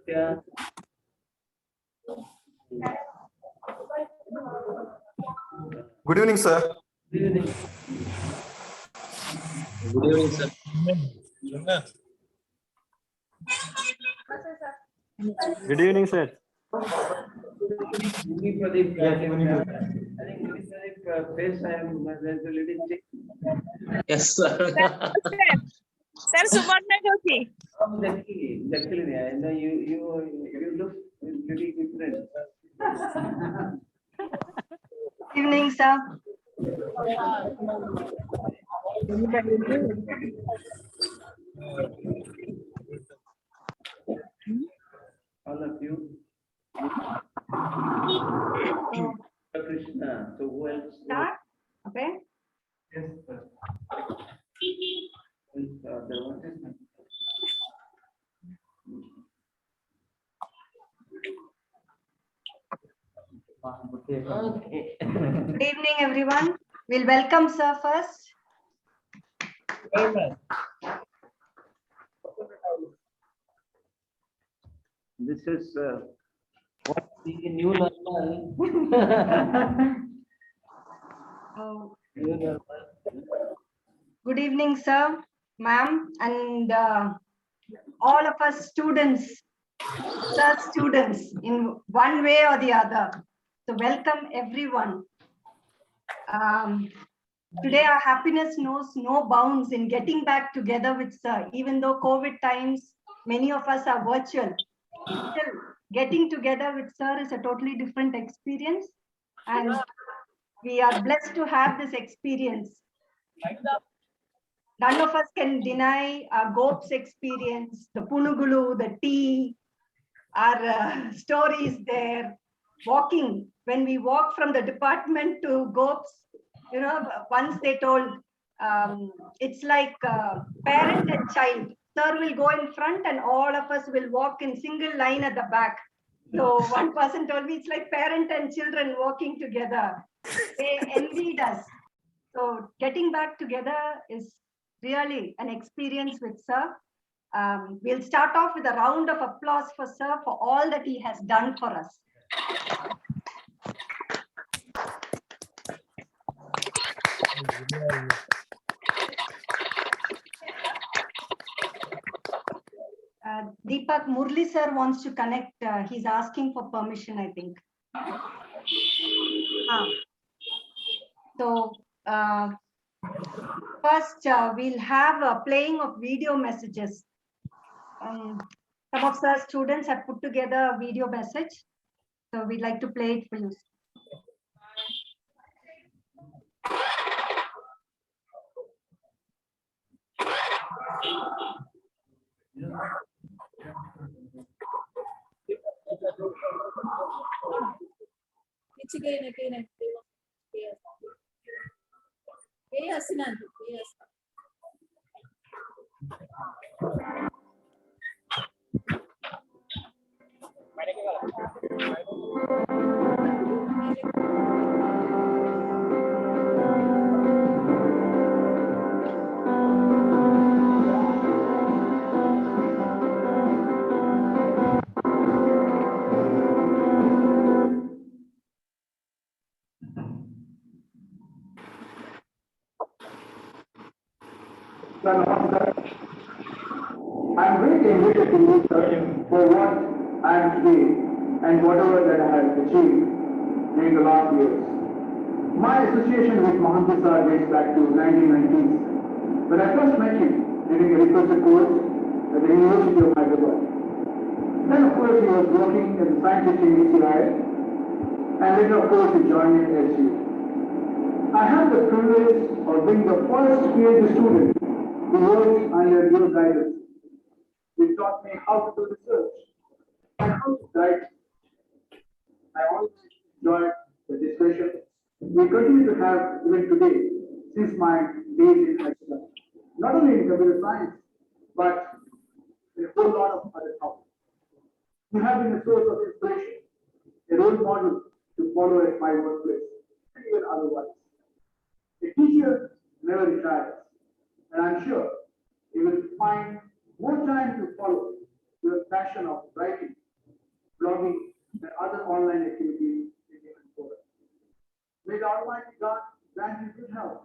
Yeah. Good evening, sir. Good evening. Good evening, sir. Good evening, sir. Pradeep, Yes, I think face I am there's a little change. Yes, sir. Sir, Sumarna Joshi. Exactly, yeah. And you look pretty different. Evening, sir. All of you. Krishna. So who else? Start. Okay. Yes, sir. Okay. Good evening, everyone. We'll welcome sir first. Amen. This is what the new normal. Oh, New normal. good evening, sir, ma'am, and all of us students, sir, students, in one way or the other. So welcome everyone. Today our happiness knows no bounds in getting back together with sir. Even though COVID times, many of us are virtual. Still, getting together with sir is a totally different experience, and we are blessed to have this experience. None of us can deny our GOPS experience, the Punugulu, the tea, our stories there, walking. When we walk from the department to GOPS, you know, once they told, it's like parent and child. Sir will go in front and all of us will walk in single line at the back. So one person told me it's like parent and children walking together. They envied us. So getting back together is really an experience with sir. We'll start off with a round of applause for sir for all that he has done for us. Deepak Murli sir wants to connect. He's asking for permission, I think. So first we'll have a playing of video messages. Some of sir students have put together a video message. So we'd like to play it for you. I'm greatly indebted to you, sir, for what I am today and whatever that I have achieved during the last years. My association with Mohanty sir dates back to 1990s, when I first met him during a research course at the University of Hyderabad. Then, of course, he was working as a scientist in ECI, and then, of course, he joined in SU. I have the privilege of being the first Ph.D. student who worked under your guidance. You taught me how to do research and how to write. I always enjoyed the discussion we continue to have even today since my days in high school. Not only in computer science, but in a whole lot of other topics. You have been a source of inspiration, a role model to follow at my workplace, and even otherwise. A teacher never retires, and I'm sure you will find more time to follow your passion of writing, blogging, and other online activities in human forest. May the Almighty God grant you good health,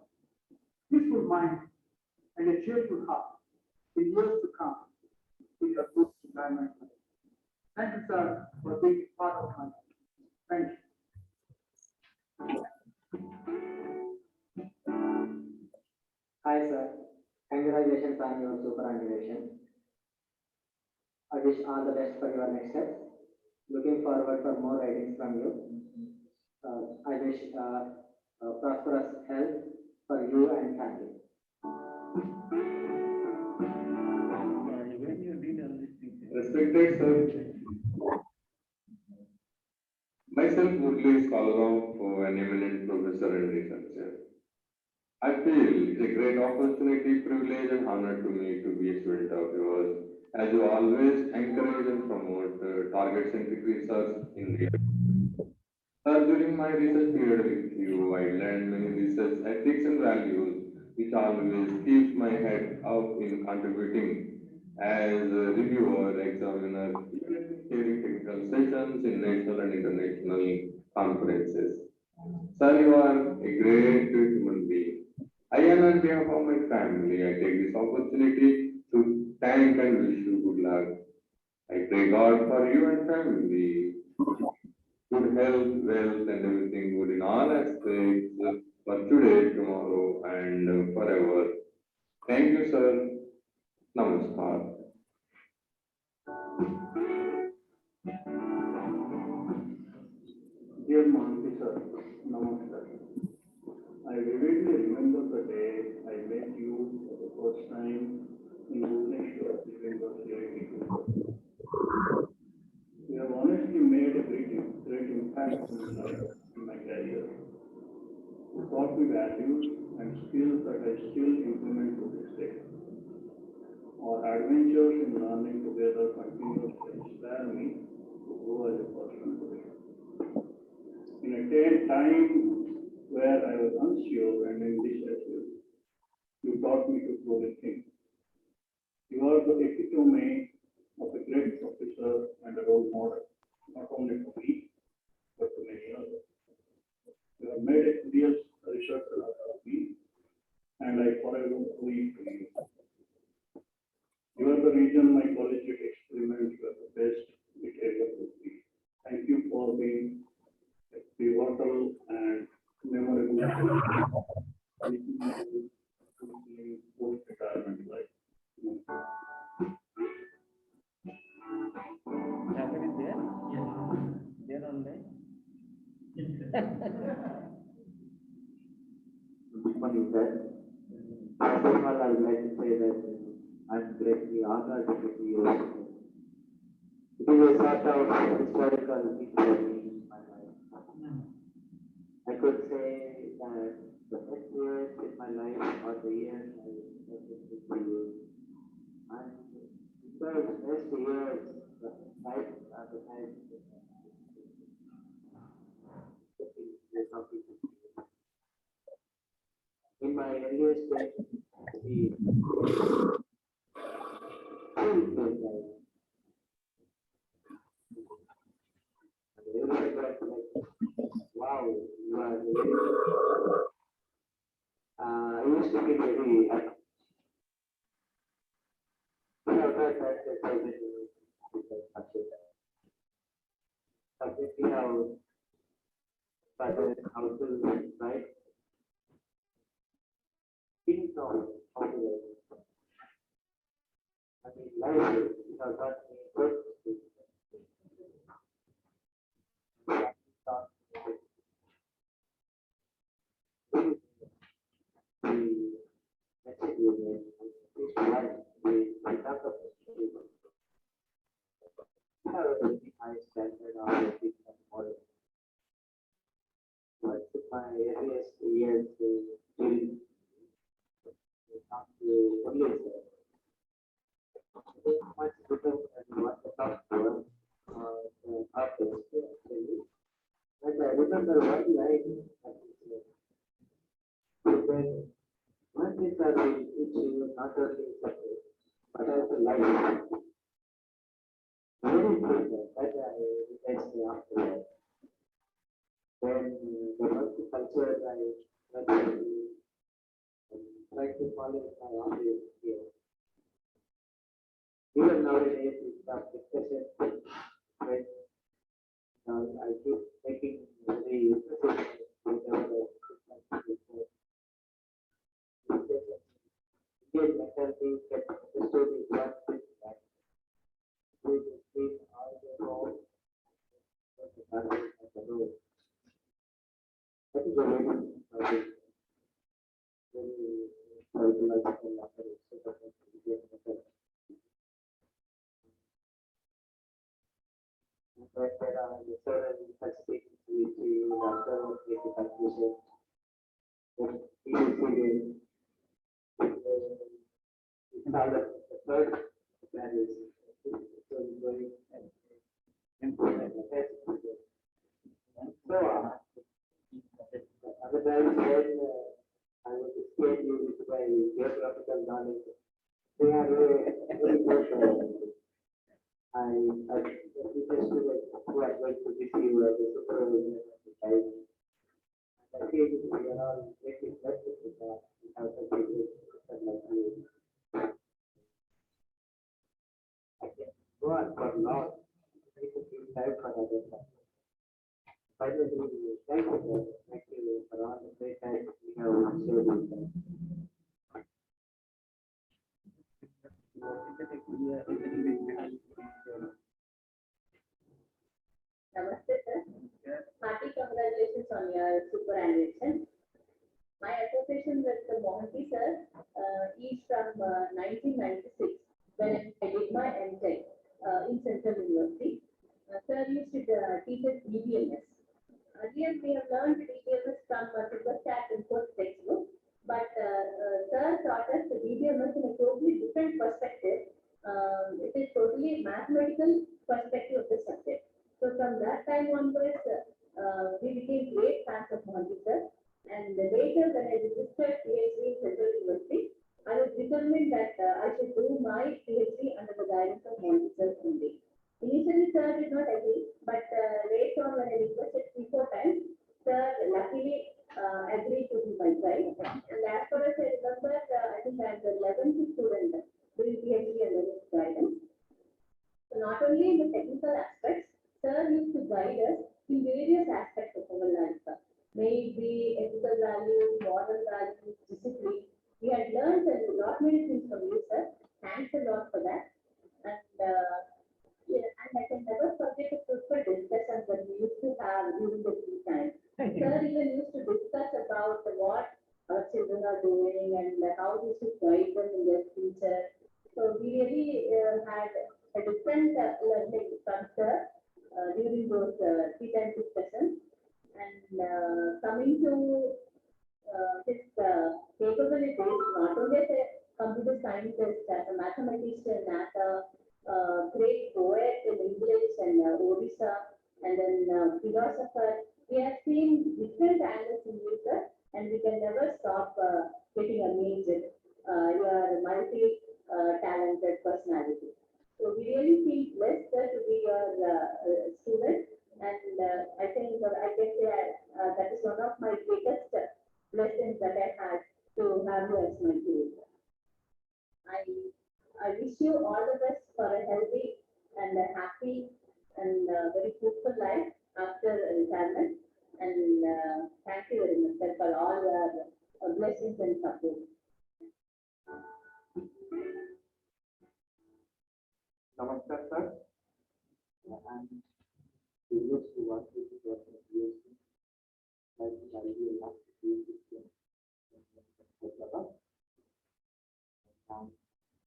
peaceful mind, and a cheerful heart in years to come in your good retirement life. Thank you, sir, for being part of my life. Thank you. Hi sir, congratulations on your superannuation. I wish all the best for your next steps. Looking forward for more writings from you. I wish prosperous health for you and family. When you did all these things. Respected sir, myself Murli, scholar of an eminent professor and researcher. I feel it's a great opportunity, privilege, and honor to me to be a student of yours, as you always encourage and promote target-centric research in the. Sir, during my research period with you, I learned many research ethics and values, which always keeps my head up in contributing as a reviewer, examiner, chairing technical sessions in national and international conferences. Sir, you are a great human being. I am on behalf of my family. I take this opportunity to thank and wish you good luck. I pray God for you and family. Good health, wealth, and everything good in all aspects for today, tomorrow, and forever. Thank you, sir. Namaskar. Dear Mohanty sir, namaskar. I vividly remember the day I met you for the first time in Hrushikesha Mohanty-SCIS. You have honestly made a great impact in my career. You taught me values and skills that I still implement to this day. Our adventures in learning together continue to inspire me to grow as a person today. In a time where I was unsure and indecisive, you taught me to truly think. You are the epitome of a great professor and a role model, not only for me, but to many others. You have made a real researcher out of me, and I forever owe it to you. You are the reason my collegiate experiments were the best it ever could be. Thank you for being a pivotal and memorable post-retirement life. Somebody there? Yes. There online? Good morning, sir. First of all, I would like to say that I'm greatly honored to be here. It is a sort of historical thing for me in my life. I could say that the best years in my life are the years I spent with you. And the best years, the life are the times in my earliest days, the wow, you are very, I used to be very completely how started how to write. Didn't know how to write. I mean, life is not me good. High standard of ethics and morals. But my earliest years till not to only much better than what the top was the artist actually. But I remember one line that he said, one thing that will teach you not only subject, but also life. next day after that. Then the multicultural I try to follow my office here. Even nowadays, we have discussion with I keep making very interesting whatever Indian mentality gets understood is what is that. We will see all the roles of the family and the role. That is the reason for this very psychological operation of the Indian mentality. There are several such things which we will observe in the conclusion. It's called the third plan is going and so other times when I was scared you with my geographical knowledge, they are very good. I teachers who are going to receive the supervision of the child. And I feel we are all very blessed with that. We have such a great system like you. I can go on for long. I can give time for other stuff. Finally, thank you, sir. Thank you for all the great time we have shared with them. Namaste, sir. Hearty congratulations on your superannuation. My association with the Mohanty sir is from 1996 when I did my MTech in Central University. Sir used to teach us DBMS. Earlier we have learned DBMS from Superstat and course textbook, but sir taught us the DBMS in a totally different perspective. It is totally mathematical perspective of the subject. So from that time onwards, we became great fans of Mohanty sir. And later when I registered Ph.D. in Central University, I was determined that I should do my Ph.D. under the guidance of Mohanty sir only. Initially, sir did not agree, but later on when I requested 3-4 times, sir luckily agreed to be my side. And as far as I remember, I think I am the 11th student doing Ph.D. under his guidance. So not only in the technical aspects, sir used to guide us in various aspects of our life. May it be ethical values, moral values, discipline. We had learned a lot many things from you, sir. Thanks a lot for that. And I can never forget the fruitful discussions that we used to have during the tea time. Sir even used to discuss about what our children are doing and how we should guide them in their future. So we really had a different learning from sir during those tea time discussions. And coming to his capabilities, not only as a computer scientist, as a mathematician, as a great poet in English and Odisha, and then philosopher, we have seen different angles in you, sir, and we can never stop getting amazed. You are a multi-talented personality. So we really feel blessed, sir, to be your student. And I think I can say that is one of my greatest blessings that I had to have you as my tutor. I wish you all the best for a healthy and a happy and very fruitful life after retirement. And thank you very much, sir, for all your blessings and support. Namaskar, sir. And previous to what we did was a PhD. I think I will have to do this in Hyderabad. And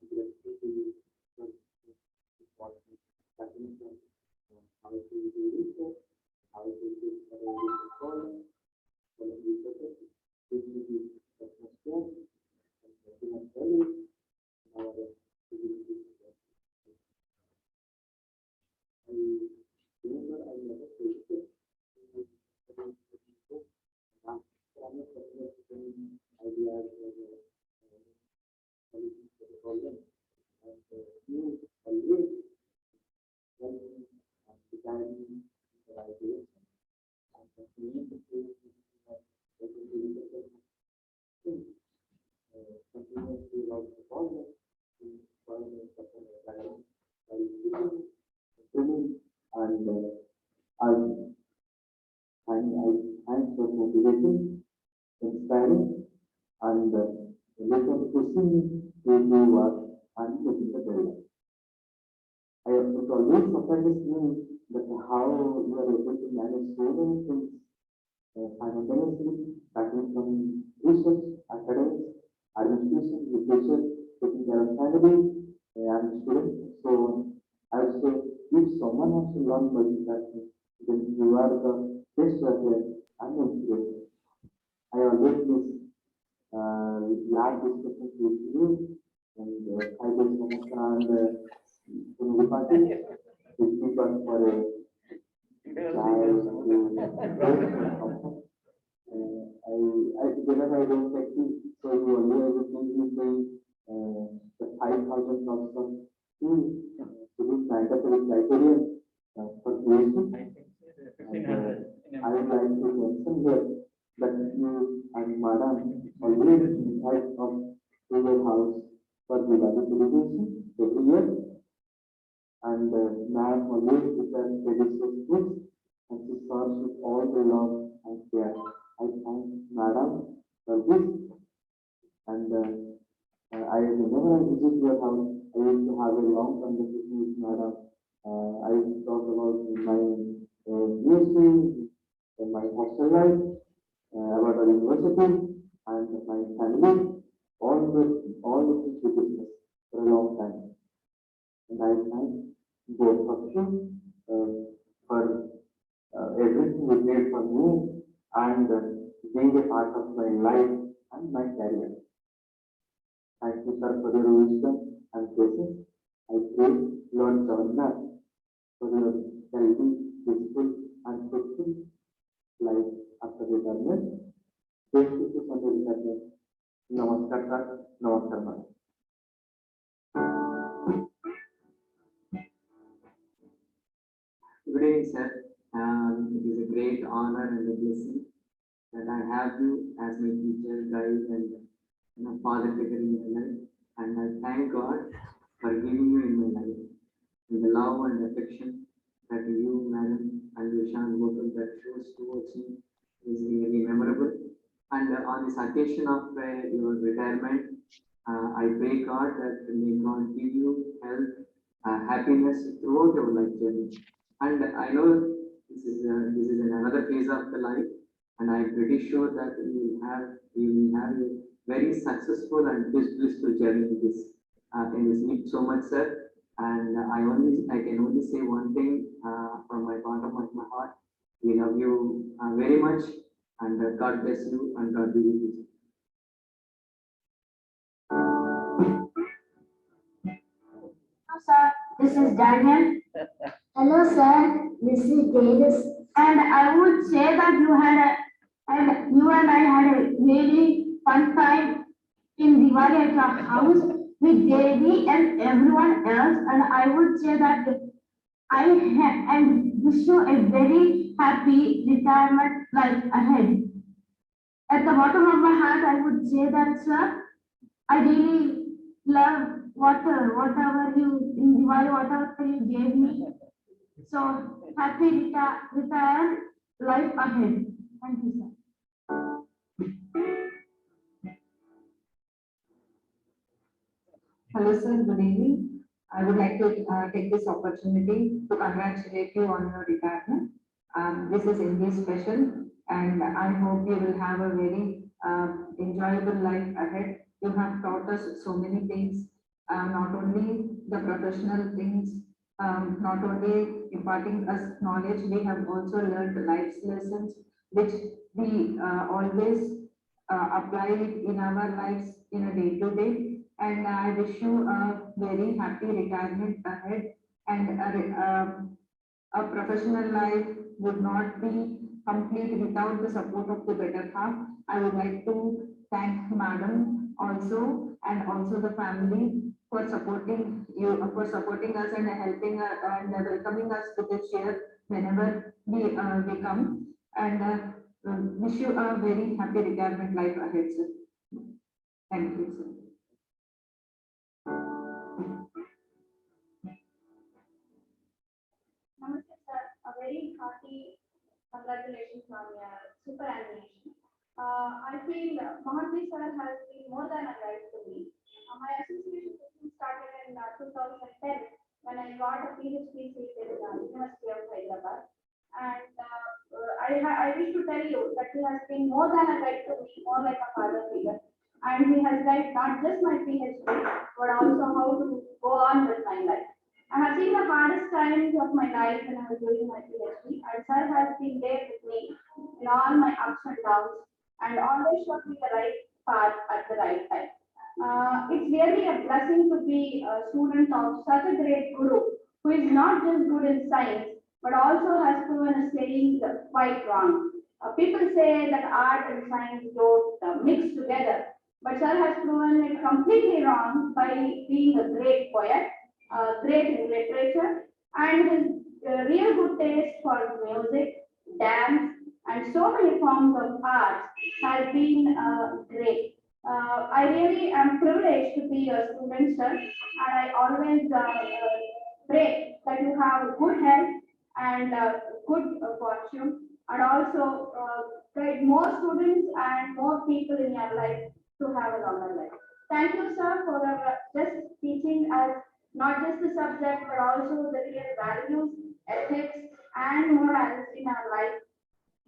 we will see what is happening and how to do research, how to do college, research, which will be business school, and business college, and our remember I never visited ideas solutions to the problem, and you always help me and guide me continuously like the project, and I thanks for motivating, inspiring, and later pushing me to do what I'm putting the building. I have always surprises me that how you are able to manage so many things simultaneously, starting from research, academics, administration, literature, taking care of family, and students. So I would say if someone has to learn multitasking, then you are the best worker and inspiration. I always miss lab discussions with you and I just understand in the party, which people for a child to whenever I don't take tea, so you only everything is saying the 5,000 drops of tea to be mandatory criterion for PhD. I would like to mention here that you and Madam always invite us to your house for Diwali celebration every year, and Ma'am always prepares delicious foods and she serves with all the love and care. I thank Madam for this, and whenever I visit your house, I used to have a long conversation with Madam. I used to talk about my PhD, my hostel life, about our university, and my family, all the things we discussed for a long time. And I thank both of you for everything you did for me and being a part of my life and my career. Thank you, sir, for your wisdom and patience. I pray Lord Jagannath for your healthy, peaceful, and fruitful life after retirement. Best wishes on the retirement. Namaskar, sir. Namaskar, ma'am. Good evening, sir. It is a great honor and a blessing that I have you as my teacher, guide, and father figure in my life. And I thank God for giving you in my life. And the love and affection that you, madam, and Vishal Gopal that shows towards me is really memorable. And on this occasion of your retirement, I pray God that may God give you health, happiness throughout your life journey. And I know this is another phase of the life, and I'm pretty sure that you will have a very successful and blissful journey in this week so much, sir. And I can only say one thing from my bottom of my heart. We love you very much, and God bless you, and God be with you. Hello, sir. This is Daniel. Hello, sir. This is Davis. And I would say that you and I had a really fun time in Diwali at your house with Devi and everyone else. And I would say that and wish you a very happy retirement life ahead. At the bottom of my heart, I would say that, sir, I really love whatever you in Diwali, whatever you gave me. So happy retired life ahead. Thank you, sir. Hello, sir. Good evening. I would like to take this opportunity to congratulate you on your retirement. This is indeed special, and I hope you will have a very enjoyable life ahead. You have taught us so many things, not only the professional things, not only imparting us knowledge, we have also learned life lessons, which we always apply it in our lives in a day-to-day. And I wish you a very happy retirement ahead, and a professional life would not be complete without the support of the better half. I would like to thank Madam also, and also the family for supporting you, for supporting us and helping us and welcoming us to the chair whenever we come. and wish you a very happy retirement life ahead, sir. Thank you, sir. Namaste, sir. A very hearty congratulations on your superannuation. I feel Mohanty sir has been more than a guide to me. My association started in 2010 when I got a Ph.D. seat in the University of Hyderabad. And I wish to tell you that he has been more than a guide to me, more like a father figure. And he has guided not just my PhD, but also how to go on with my life. I have seen the hardest times of my life when I was doing my PhD, and sir has been there with me in all my ups and downs, and always showed me the right path at the right time. It's really a blessing to be a student of such a great guru, who is not just good in science, but also has proven a saying quite wrong. People say that art and science don't mix together, but sir has proven it completely wrong by being a great poet, great in literature, and his real good taste for music, dance, and so many forms of art has been great. I really am privileged to be a student, sir, and I always pray that you have good health and good fortune, and also guide more students and more people in your life to have a longer life. Thank you, sir, for just teaching us not just the subject, but also the real values, ethics, and morals in our life,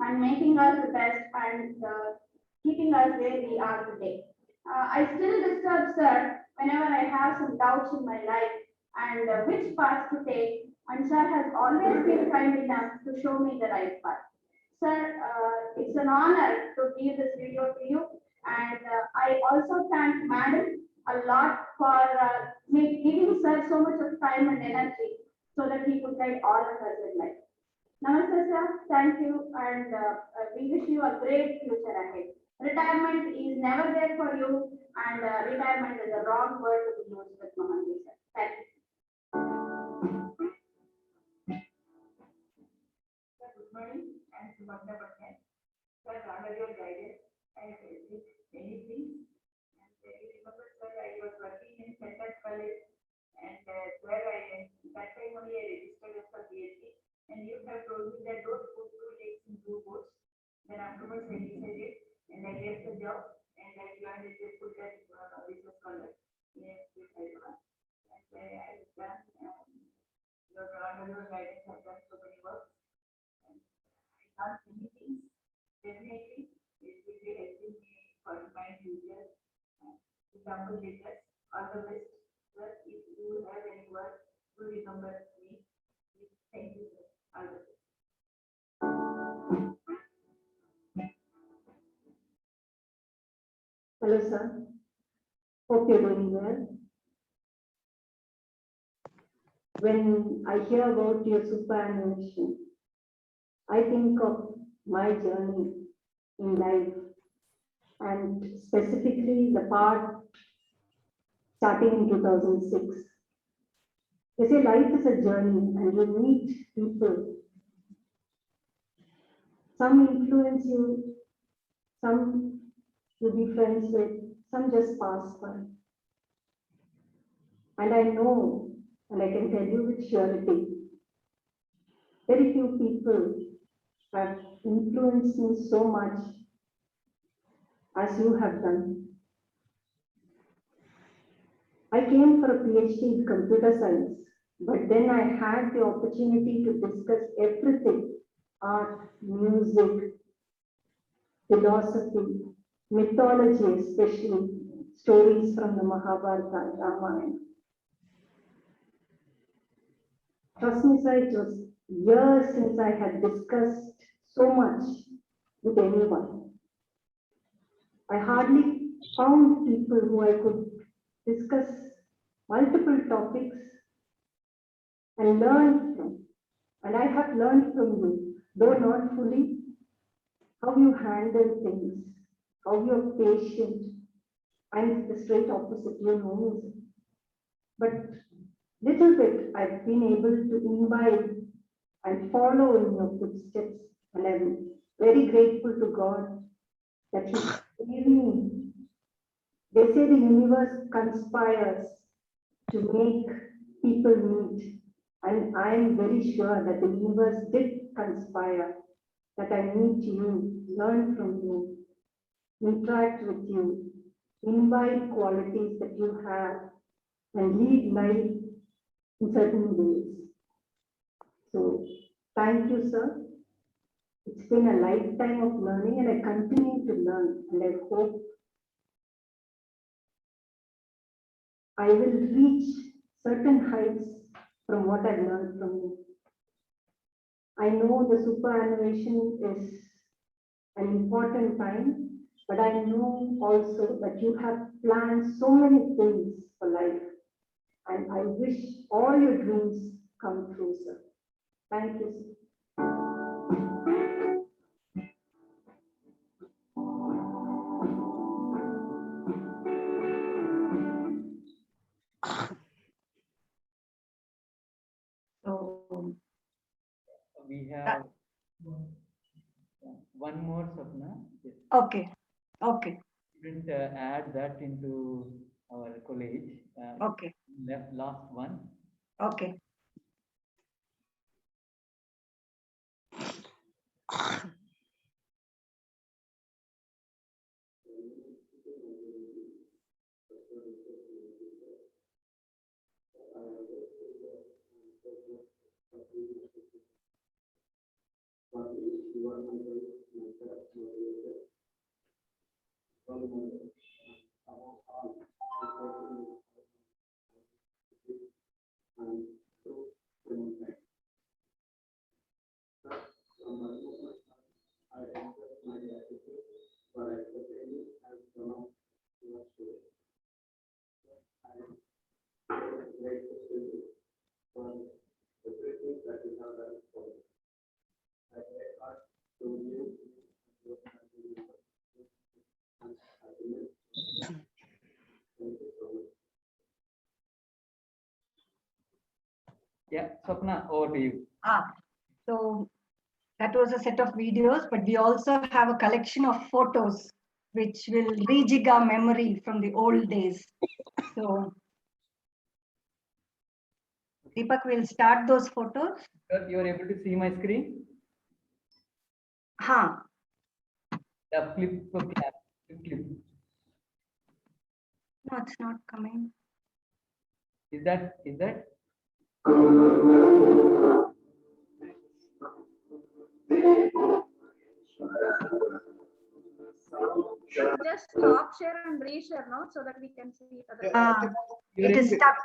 and making us the best and keeping us where we are today. I still disturb sir whenever I have some doubts in my life and which path to take, and sir has always been kind enough to show me the right path. Sir, it's an honor to give this video to you, and I also thank Madam a lot for giving sir so much of time and energy so that he could guide all of us in life. Namaste, sir. Thank you, and we wish you a great future ahead. Retirement is never there for you, and retirement is a wrong word to be used with Mohanty, sir. Thank you. Good morning, and Subhadra Pradhan. Sir, under your guidance, I have achieved many things. And you remember, sir, I was working in Center College, and where that time only I registered as a PhD. And you have told me that don't put 2 legs in 2 boats. Then afterwards I decided, and I left the job, and I joined as a full-time research scholar in Hyderabad. And I have done your guidance, I've done so many works. And I learned many things. Definitely, it will be helping me for my future. Example letters, all the best. Sir, if you have any work to remember me, please. Thank you, sir. All the best. Hello, sir. Hope you're doing well. When I hear about your superannuation, I think of my journey in life, and specifically the part starting in 2006. They say life is a journey and you meet people. Some influence you, some you be friends with, some just pass by. And I know, and I can tell you with surety, very few people have influenced me so much as you have done. I came for a PhD in computer science, but then I had the opportunity to discuss everything: art, music, philosophy, mythology, especially stories from the Mahabharata, Ramayana. Trust me, sir, it was years since I had discussed so much with anyone. I hardly found people who I could discuss multiple topics and learn from. And I have learned from you, though not fully, how you handle things, how you're patient. I'm the straight opposite, you know me. But little bit I've been able to imbibe and follow in your footsteps, and I'm very grateful to God that He gave me. They say the universe conspires to make people meet. And I am very sure that the universe did conspire, that I meet you, learn from you, interact with you, imbibe qualities that you have, and lead life in certain ways. So thank you, sir. It's been a lifetime of learning, and I continue to learn, and I hope I will reach certain heights from what I've learned from you. I know the superannuation is an important time, but I know also that you have planned so many things for life, and I wish all your dreams come true, sir. Thank you, sir. So we have one more, Sapna. Yes. okay, okay, We didn't add that into our college. okay, Last one. okay. Yeah, Sapna, over to you. So that was a set of videos, but we also have a collection of photos which will rejig our memory from the old days. So Deepak will start those photos. You are able to see my screen? Huh. The flip clip. No, it's not coming. Is that? Just stop share and reshare now so that we can see it. It is stuck.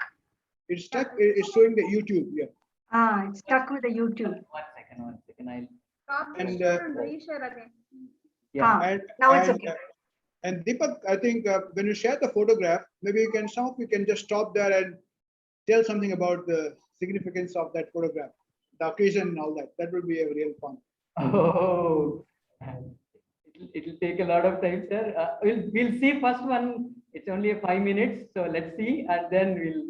It's stuck. It's showing the YouTube. Yeah. It's stuck with the YouTube. One second. Stop And, share and reshare again. Yeah. Now it's okay. And Deepak, I think when you share the photograph, maybe you can just stop there and tell something about the significance of that photograph, the occasion and all that. That would be a real fun. Oh, it'll take a lot of time, sir. We'll see first one. It's only a 5 minutes, so let's see, and then we'll.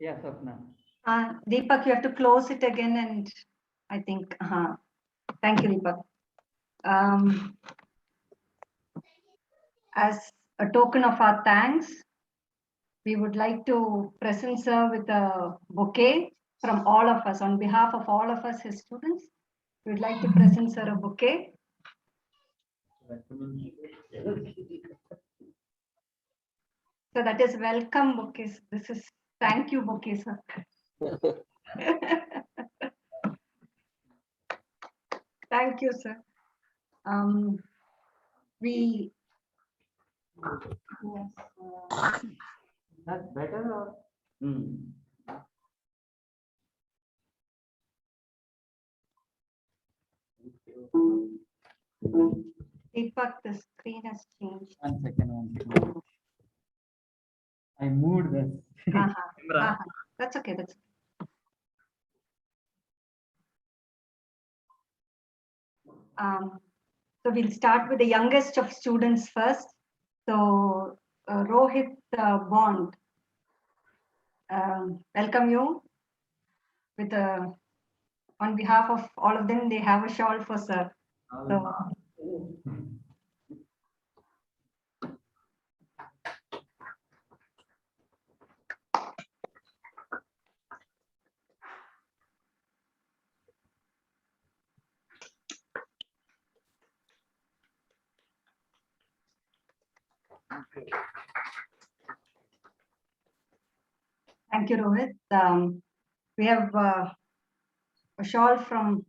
Yeah, Swapna. Deepak, you have to close it again, and I think, thank you, Deepak. As a token of our thanks, we would like to present her with a bouquet from all of us. On behalf of all of us, his students, we would like to present her a bouquet. So that is welcome bouquets. This is thank you bouquet, sir. Thank you, sir. We yes, That's better or? Deepak, the screen has changed. 1 second. I moved this. That's okay. That's so we'll start with the youngest of students first. So Rohit Bond. welcome you with on behalf of all of them, they have a shawl for sir. So, thank you, Rohit. We have a shawl from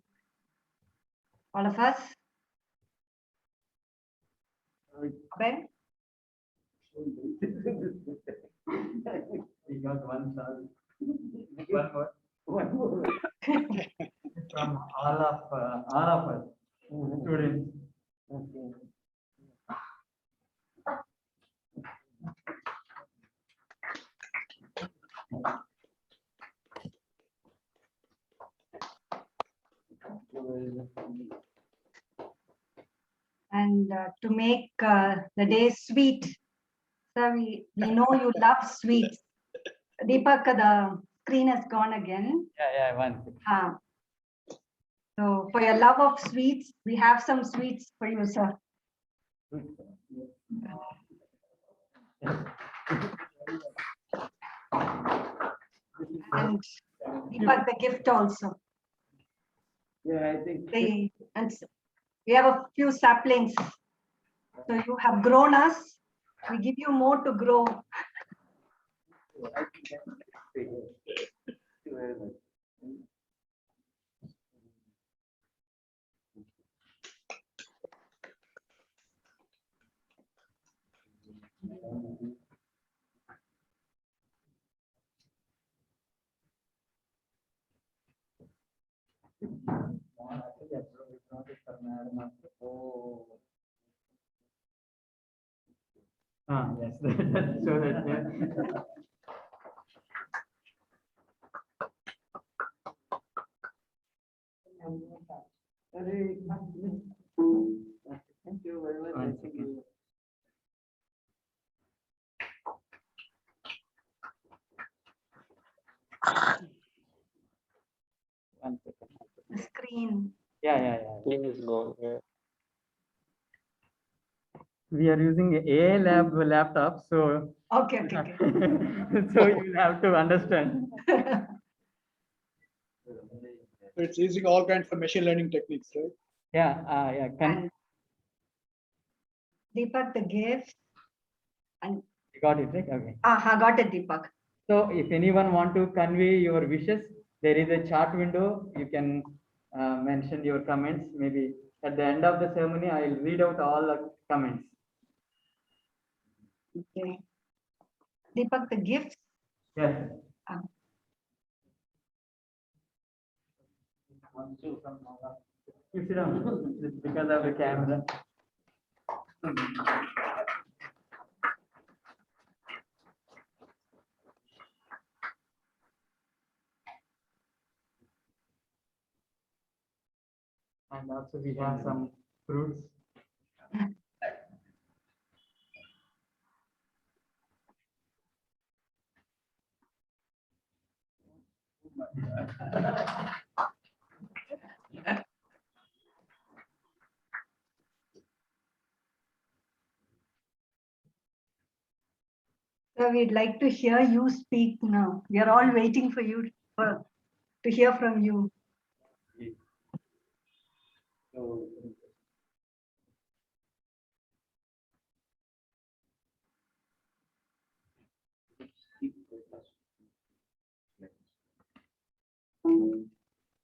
all of us. Okay. We got one shawl. One more. From all of us, students. And to make the day sweet, sir, we know you love sweets. Deepak, the screen has gone again. Yeah, one. So for your love of sweets, we have some sweets for you, sir. And Deepak, the gift also. Yeah, I think. And we have a few saplings. So you have grown us. We give you more to grow. Yes, so that. Thank you very much. One second. The screen. Yeah. Screen is gone. Yeah. We are using a lab laptop, so. Okay. So you have to understand. It's using all kinds of machine learning techniques, right? Yeah. And Deepak, the gift. And You got it, right? Okay. Got it, Deepak. So if anyone want to convey your wishes, there is a chat window. You can mention your comments. Maybe at the end of the ceremony, I will read out all the comments. Okay. Deepak, the gifts. Yes. You sit down. It's because of the camera. And also we have some fruits. So we'd like to hear you speak now. We are all waiting for you to hear from you.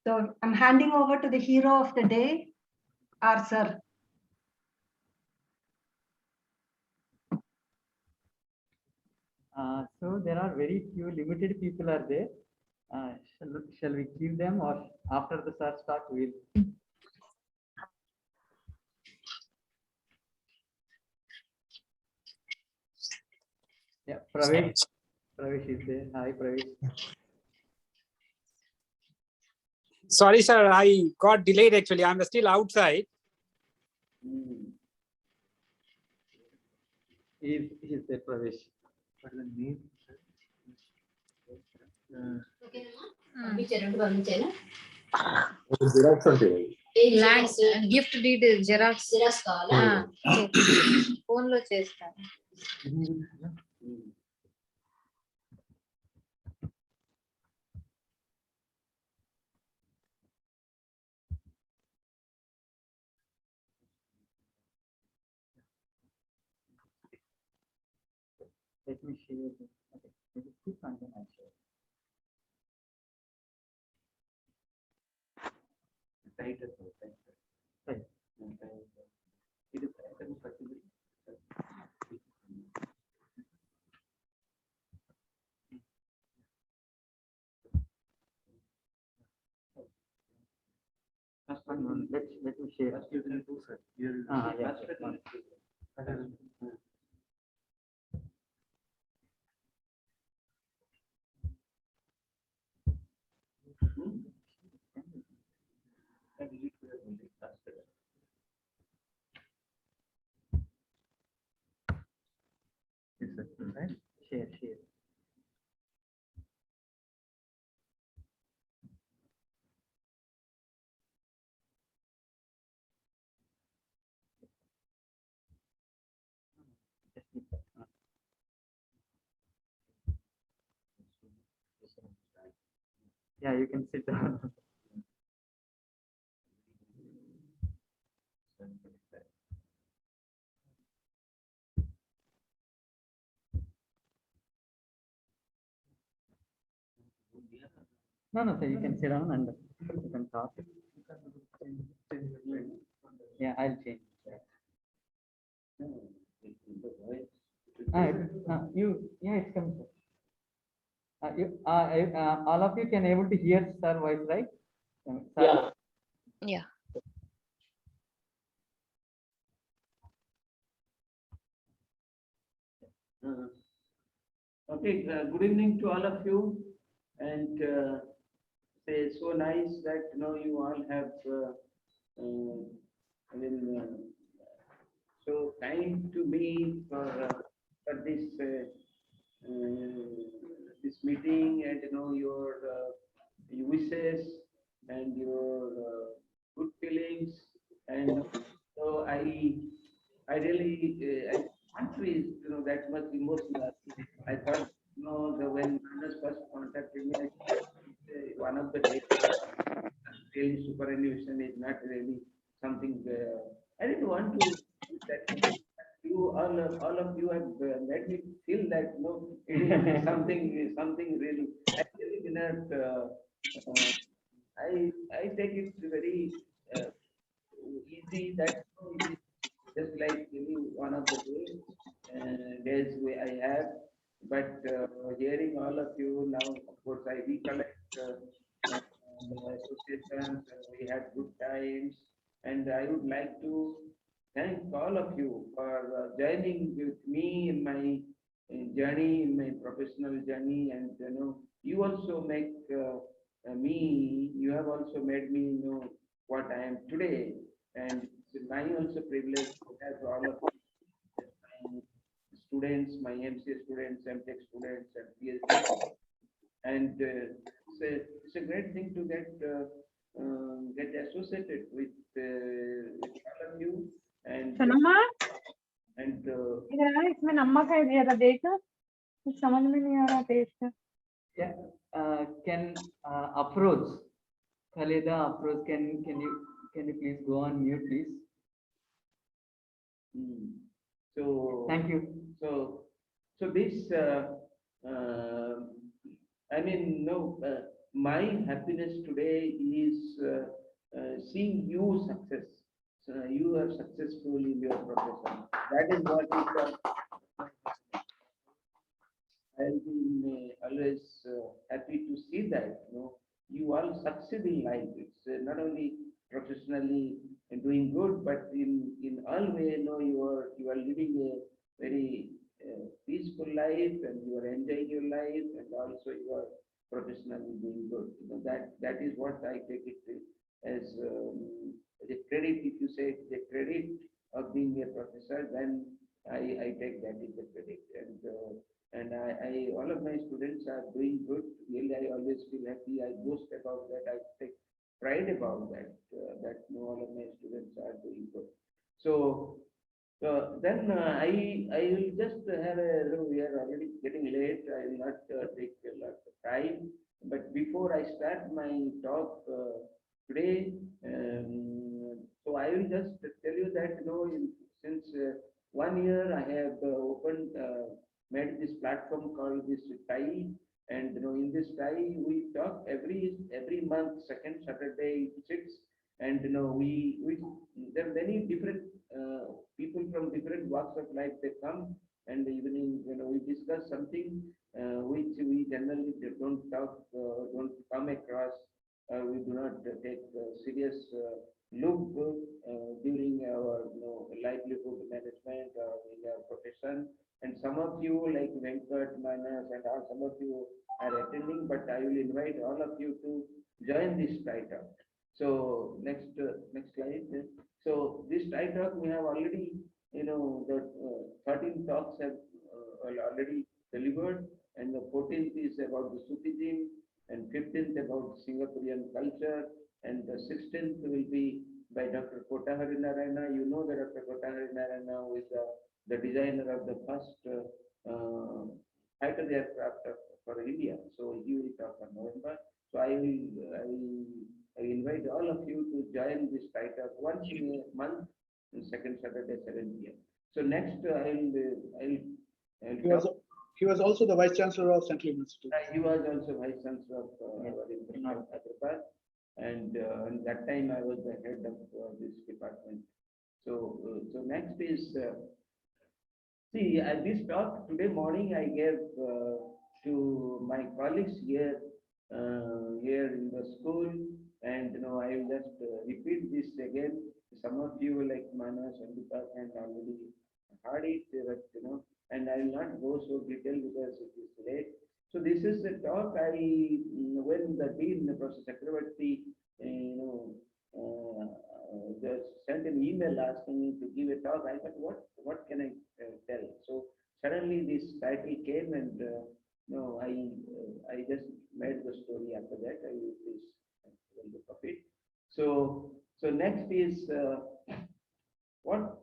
So I'm handing over to the hero of the day, our sir. So there are very few limited people are there. Shall we give them, or after the sir talk we'll? Yeah, Pravesh is there. Hi, Pravesh. Sorry, sir, I got delayed actually. I'm still outside. He's there, Pravesh. What is the name? Gift deed xerox phone లో చేస్తాను. Let me share this. Okay, this is quick and then I'll share. Right. It is possible. First one, let me share. Yeah. Right? Share. Just keep that. Yeah, you can sit down. No, sir, you can sit down and you can talk. Yeah, I'll change. It's coming, sir. All of you can able to hear sir voice, right? Sir? Yeah. Okay, good evening to all of you, and it's so nice that you all have so kind to me for this this meeting, and your wishes and your good feelings, and so I really I want to be that much emotional. I thought when Manas first contacted me, one of the days really superannuation is not really something. I didn't want to do that. You all of you have made me feel that it is something really. I really did not. I take it very easy that it is just like any one of the days I have. But hearing all of you now, of course, I recollect the associations, we had good times, and I would like to thank all of you for joining with me in my journey, in my professional journey, and you also make me. You have also made me know what I am today, and it's my also privilege to have all of my students, my MCA students, MTech students, and PhD. And it's a great thing to get associated with all of you. And इसमें नमक है जरा देख, समझ में नहीं आ रहा test. Yeah, can approach Khalida approach? Can you please go on mute, please? So thank you. So this I mean my happiness today is seeing you success. So you are successful in your profession. That is what is I'll be always happy to see that you all succeed in life. It's not only professionally doing good, but in all way you are living a very peaceful life, and you are enjoying your life, and also you are professionally doing good. That is what I take it as a credit. If you say the credit of being a professor, then I take that as a credit. And And all of my students are doing good. Really, I always feel happy. I boast about that. I take pride about that, that all of my students are doing good. So then I will just have we are already getting late. I will not take a lot of time. But before I start my talk today, so I will just tell you that, since 1 year I have opened, made this platform called this TIE. And in this TIE we talk every month, second Saturday it sits. And we there are many different people from different walks of life. They come, and evening we discuss something which we generally don't don't come across. We do not take serious look during our livelihood management or in our profession. And some of you like Venkat, Manas, and some of you are attending, but I will invite all of you to join this title. So next slide. So this talk we have already, the 13 talks have already delivered, and the 14th is about the Sufism, and 15th about Singaporean culture, and the 16th will be by Dr. Kota Harinarayana. You know that Dr. Kota Harinarayana is the designer of the first fighter aircraft for India. So he will talk on November. So I invite all of you to join this title once in a month, second Saturday, 7 p.m. So next, He was also the Vice Chancellor of Central University. He was also Vice Chancellor of Hyderabad, and that time I was the head of this department. So next is, see, this talk today morning I gave to my colleagues here in the school, and I will just repeat this again. Some of you like Manas and Vikas and already heard it, but and I will not go so detailed because it is late. So this is the talk when the Dean, Professor Chakravarti, just sent an email asking me to give a talk. I thought, what can I tell? So suddenly this title came, and I just made the story after that. I will please look of it. So next is what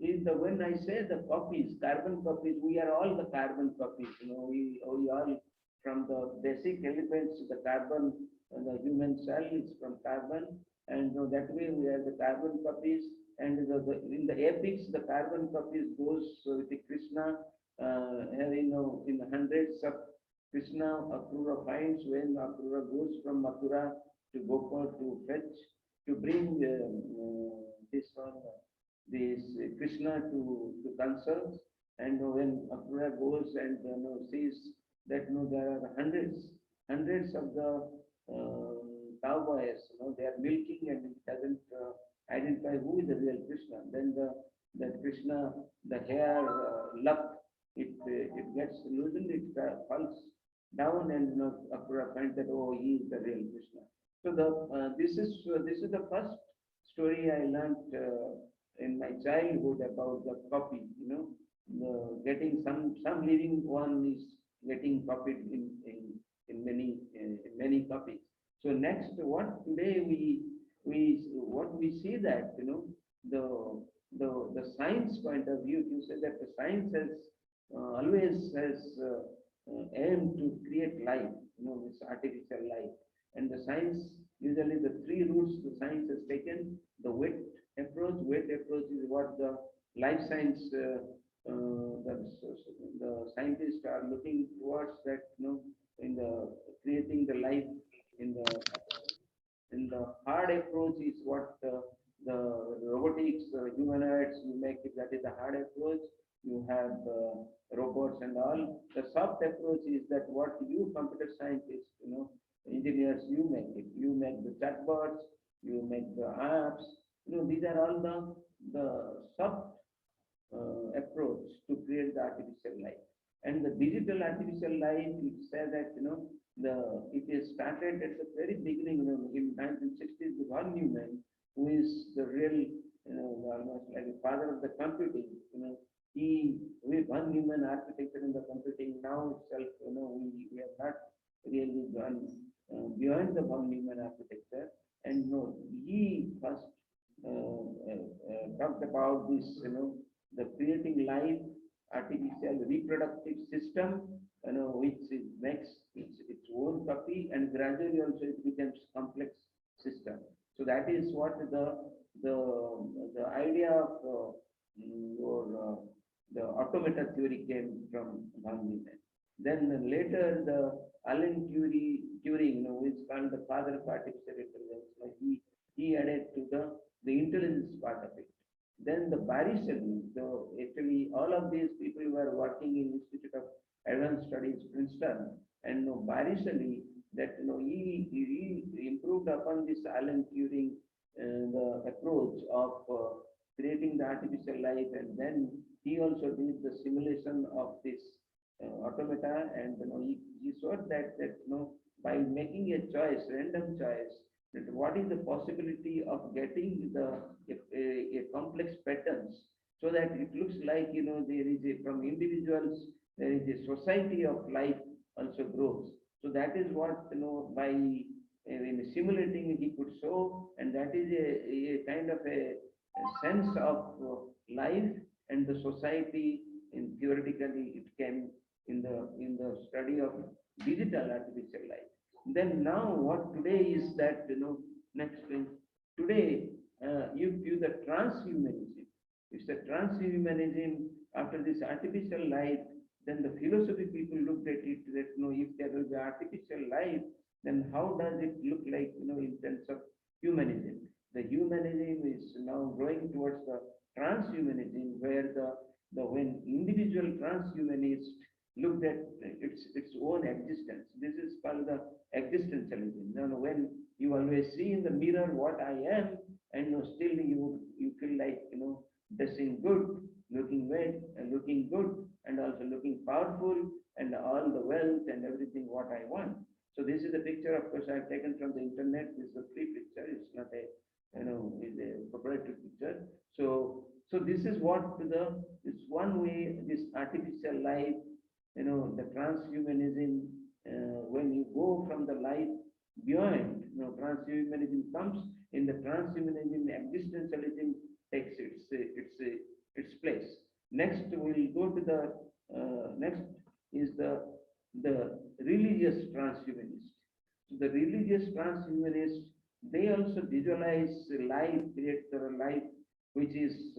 is the, when I say the copies, carbon copies, we are all the carbon copies. We all, from the basic elements, the carbon, the human cell is from carbon, and that way we are the carbon copies. And in the epics, the carbon copies goes with the Krishna, in the hundreds of Krishna, Akrura finds when Akrura goes from Mathura to Gopal to fetch, to bring this Krishna to Kansa. And when Akrura goes and sees that there are hundreds of the cowboys, they are milking, and it doesn't identify who is the real Krishna. Then the Krishna, the hair luck, it gets loosened, it falls down, and Akrura finds that, oh, he is the real Krishna. So this is the first story I learned in my childhood about the copy. Getting some living one is getting copied in many copies. So next, what today we see that the science point of view, you say that the science has always has aimed to create life, this artificial life. And the science, usually the three routes the science has taken: the wet approach. Wet approach is what the life science, the scientists are looking towards, that in the creating the life in the hard approach is what the robotics, humanoids, you make it, that is the hard approach. You have robots and all. The soft approach is that what you computer scientists, engineers, you make it. You make the chatbots, you make the apps. These are all the soft approach to create the artificial life. And the digital artificial life, it says that it is started at the very beginning. In 1960s, the von Neumann, who is the real, almost like the father of the computing. with one human architecture in the computing now itself, we have not really gone beyond the one human architecture. And he first talked about this, the creating life, artificial reproductive system, which makes its own copy, and gradually also it becomes complex system. So that is what the idea of the automata theory came from von Neumann. Then later the Alan Turing, who is called the father of artificial intelligence, he added to the intelligence part of it. Then the Barry-Shelley, so actually all of these people were working in Institute of Advanced Studies, Princeton, and Barry-Shelley, that he improved upon this Alan Turing the approach of creating the artificial life, and then he also did the simulation of this automata, and he showed that by making a choice, random choice, that what is the possibility of getting a complex patterns, so that it looks like there is from individuals there is a society of life also grows. So that is what by in simulating he could show, and that is a kind of a sense of life and the society. In theoretically it came in the study of digital artificial life. Then now what today is that next thing today you the transhumanism. It's the transhumanism after this artificial life. Then the philosophy people looked at it that if there will be artificial life, then how does it look like in terms of humanism? The humanism is now going towards the transhumanism, where the when individual transhumanists looked at its own existence. This is called the existentialism. When you always see in the mirror what I am, and still you feel like dressing good, looking well, and looking good, and also looking powerful, and all the wealth and everything what I want. So this is the picture, of course, I've taken from the internet. This is a free picture. It's not a is a proprietary picture. So this is what this one way, this artificial life, the transhumanism, when you go from the life beyond, transhumanism comes. In the transhumanism, existentialism takes its place. Next, we'll go to the next is the religious transhumanist. So the religious transhumanists, they also visualize life, create a life which is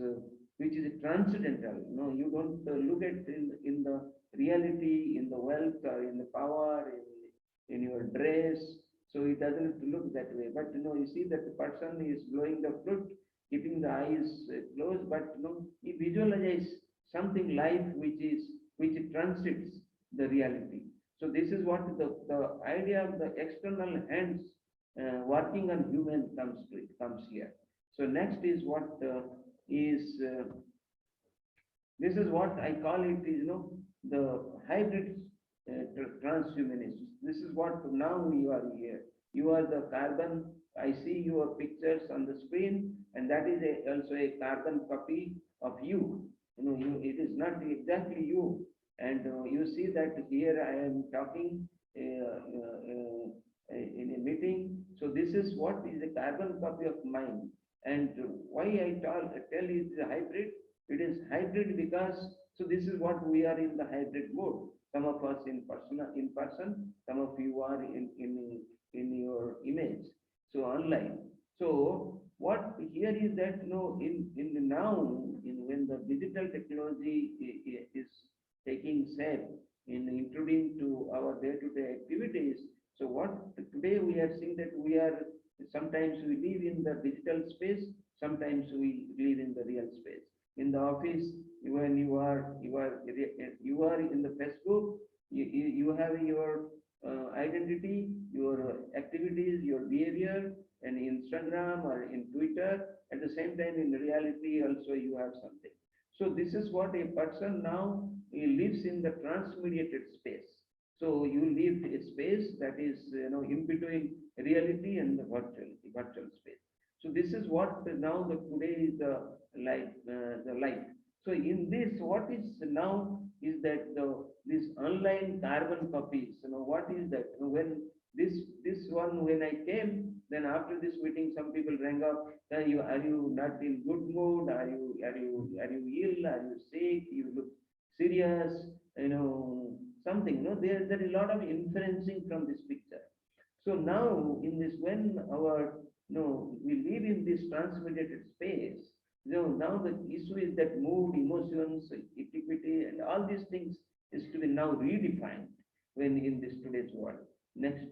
transcendental. You don't look at in the reality, in the wealth, or in the power, in your dress. So it doesn't look that way. But you see that the person is blowing the flute, keeping the eyes closed, but he visualizes something life which transcends the reality. So this is what the idea of the external hands working on human comes here. So next is what this is what I call it is the hybrid transhumanists. This is what now you are here. You are the carbon. I see your pictures on the screen, and that is also a carbon copy of you. It is not exactly you. And you see that here I am talking in a meeting. So this is what is a carbon copy of mine. And why I tell you it's a hybrid? It is hybrid because, so this is what we are in the hybrid mode. Some of us in person, some of you are in your image. So online. So what here is that when the digital technology is taking shape in intruding to our day-to-day activities. So what today we are seeing that we are sometimes we live in the digital space, sometimes we live in the real space. In the office, when you are in the Facebook, you have your identity, your activities, your behavior, and Instagram or in Twitter. At the same time, in reality, also you have something. So this is what a person now he lives in the transmediated space. So you live a space that is in between reality and the virtual space. So this is what now today is the life. So in this, what is now is that this online carbon copies, what is that? When this one, when I came, then after this meeting, some people rang up, are you not in good mood? Are you ill? Are you sick? You look serious, something. There is a lot of inferencing from this picture. So now in this, when we live in this transmediated space, now the issue is that mood, emotions, equity, and all these things is to be now redefined when in this today's world. Next.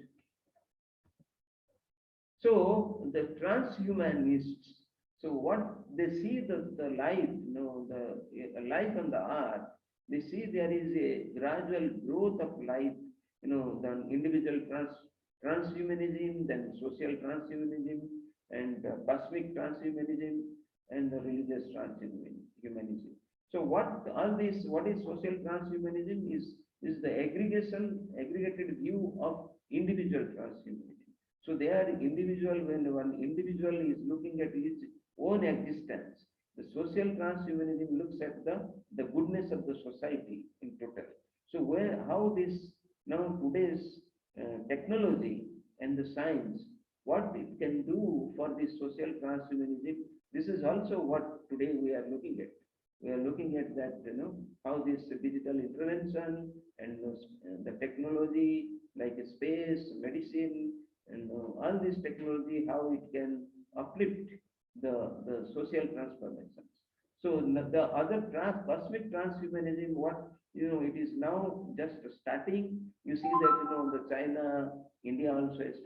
So the transhumanists, so what they see the life, the life on the earth, they see there is a gradual growth of life, the individual transhumanism, then social transhumanism, and cosmic transhumanism, and the religious transhumanism. So what is social transhumanism is the aggregated view of individual transhumanism. So they are individual, when one individual is looking at his own existence. The social transhumanism looks at the goodness of the society in total. So how this now today's technology and the science, what it can do for this social transhumanism, this is also what today we are looking at. We are looking at that, how this digital intervention and the technology like space, medicine, and all this technology, how it can uplift the social transformations. So the other cosmic transhumanism, what it is now just starting. You see that the China, India also is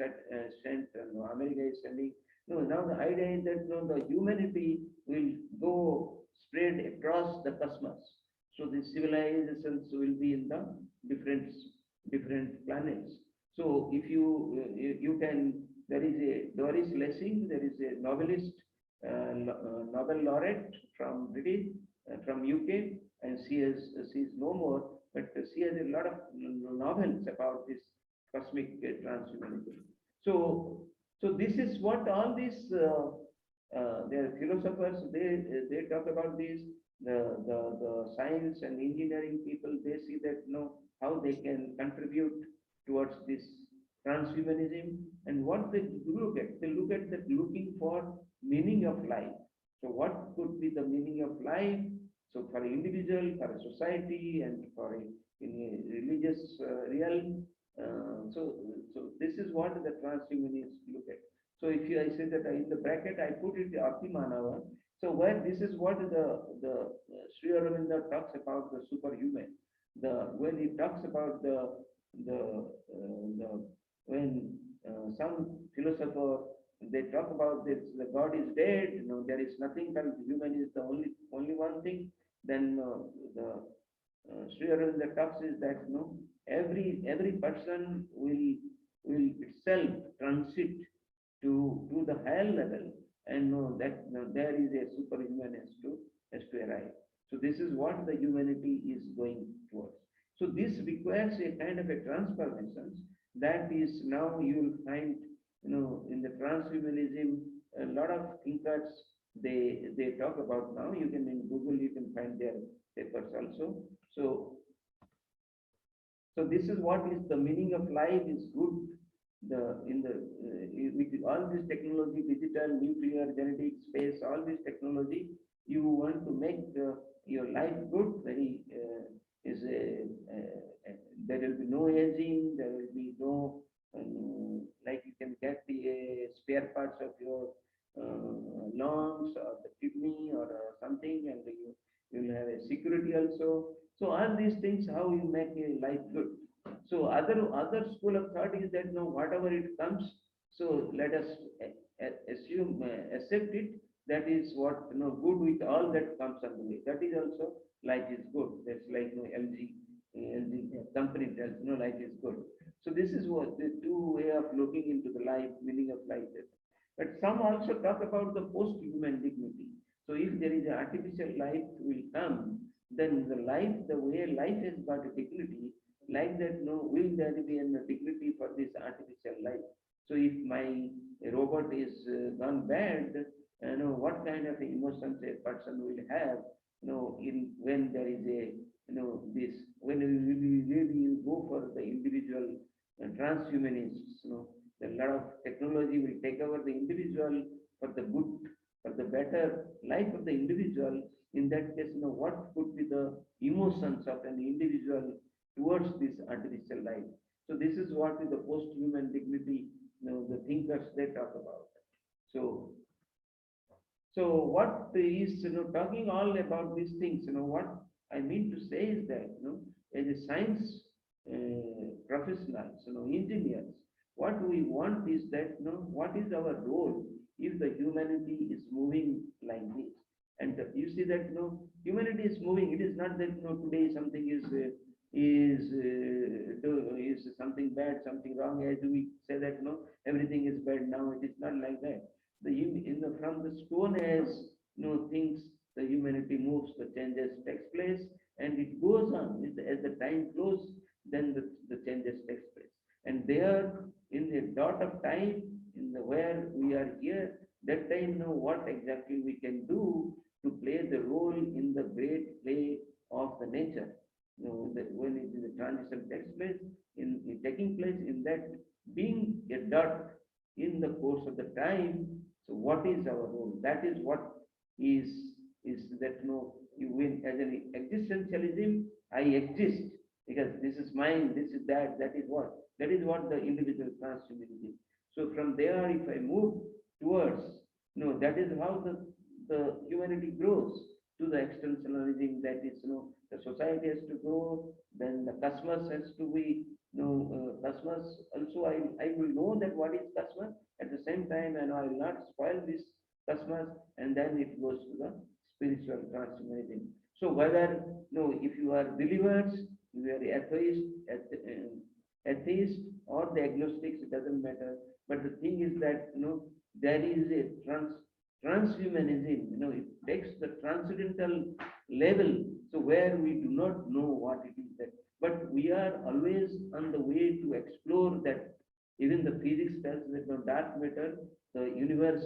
sent, America is sending. Now the idea is that the humanity will go spread across the cosmos. So the civilizations will be in the different planets. So if you can, there is a Doris Lessing, there is a novelist, Nobel laureate from British, from UK, and she is no more, but she has a lot of novels about this cosmic transhumanism. So this is what all these their philosophers they talk about this. The science and engineering people, they see that how they can contribute towards this transhumanism, and what they look at that looking for meaning of life. So what could be the meaning of life? So for an individual, for a society, and in a religious realm. So this is what the transhumanists look at. So if I say that in the bracket I put it Atimanava. So where this is what the Sri Aurobindo talks about the superhuman. When he talks about when some philosopher, they talk about this, the God is dead, there is nothing, and human is the only one thing. Then the Sri Aurobindo talks is that every person will itself transit to the higher level, and know that there is a superhuman has to arrive. So this is what the humanity is going towards. So this requires a kind of a transformation that is now you will find, in the transhumanism, a lot of thinkers, they talk about now. You can in Google, you can find their papers also. So this is what is the meaning of life is good. With all this technology, digital, nuclear, genetic, space, all this technology, you want to make your life good. There will be no aging. There will be no like you can get the spare parts of your lungs or the kidney or something, and you will have a security also. So all these things, how you make a life good. So other school of thought is that whatever it comes, so let us accept it. That is what good with all that comes on the way. That is also life is good. That's like LG company tells life is good. So this is what the two way of looking into the life, meaning of life is. But some also talk about the post-human dignity. So if there is an artificial life will come, then the way life has got a dignity, like that, will there be a dignity for this artificial life? So if my robot is gone bad, what kind of emotions a person will have when there is a, this, when we really go for the individual transhumanists, a lot of technology will take over the individual for the good, for the better life of the individual. In that case, what could be the emotions of an individual towards this artificial life? So this is what is the post-human dignity, the thinkers they talk about. So what is, talking all about these things, what I mean to say is that, as a science professionals, engineers, what we want is that, what is our role if the humanity is moving like this? And you see that, humanity is moving. It is not that, today something is something bad, something wrong. As we say that, everything is bad now. It is not like that. From the stone age, things, the humanity moves, the changes takes place, and it goes on. As the time flows, then the changes takes place. And there, in the dot of time, where we are here, that time, what exactly we can do to play the role in the great play of the nature. When it is a transition takes place, in taking place in that being a dot in the course of the time. So what is our role? That is what is that, you win as an existentialism. I exist because this is mine, this is that is what the individual transhumanism. So from there, if I move towards, that is how the humanity grows to the extensionalism. That is, the society has to grow, then the customers has to be, customers also, I will know that what is customer at the same time, and I will not spoil this customers, and then it goes to the spiritual transhumanism. So whether, if you are believers, you are atheist or the agnostics, it doesn't matter. But the thing is that, there is a transhumanism, it takes the transcendental level, so where we do not know what it is that, but we are always on the way to explore that. Even the physics tells that dark matter, the universe,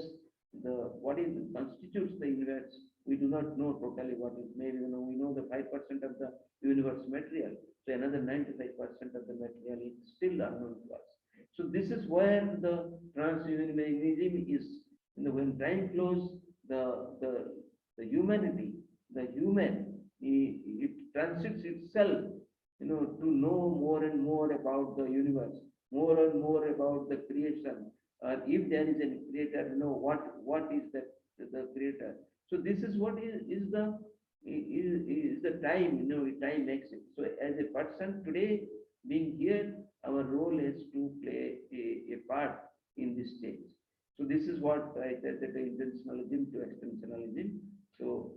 what constitutes the universe, we do not know totally what is. Maybe we know the 5% of the universe material, so another 95% of the material is still unknown to us. So this is where the transhumanism is. When time flows, the humanity, the human, it transits itself, to know more and more about the universe, more and more about the creation. If there is a creator, what is the creator. So this is what is the time. Time makes it. So as a person today being here, our role is to play a part in this change. So this is what I said, that the intentionalism to extensionalism. So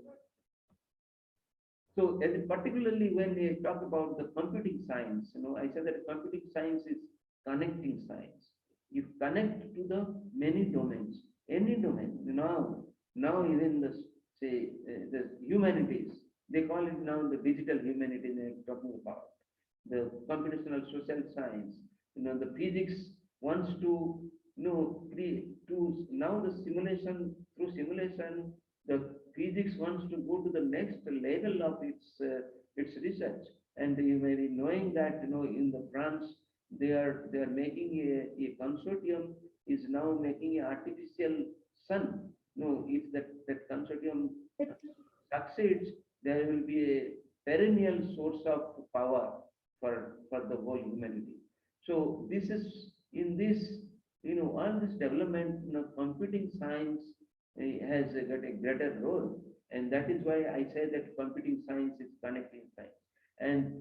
as particularly when we talk about the computing science, I said that computing science is connecting science. You connect to the many domains, any domain. Now even the humanities, they call it now the digital humanities they're talking about. The computational social science, the physics wants to, now the simulation, through simulation, the physics wants to go to the next level of its research. And you may be knowing that, in the France, they are making a consortium is now making an artificial sun. If that consortium succeeds, there will be a perennial source of power for the whole humanity. So this is in this, all this development, computing science has got a greater role, and that is why I say that computing science is connecting science. And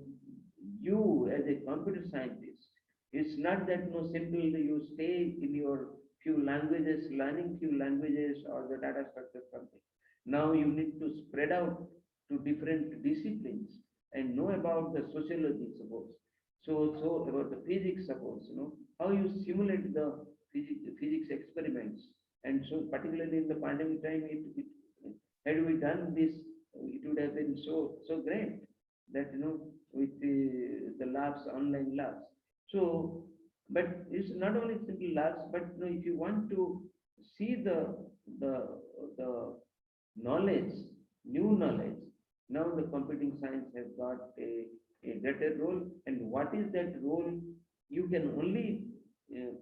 you, as a computer scientist, it's not that simply you stay in your few languages, learning few languages or the data structure something. Now you need to spread out to different disciplines and know about the sociology, suppose. So about the physics, suppose, how you simulate the physics experiments. And so particularly in the pandemic time, had we done this, it would have been so great that, with the labs, online labs. So, but it's not only simple labs, but if you want to see the knowledge, new knowledge, now the computing science has got a greater role. And what is that role? You can only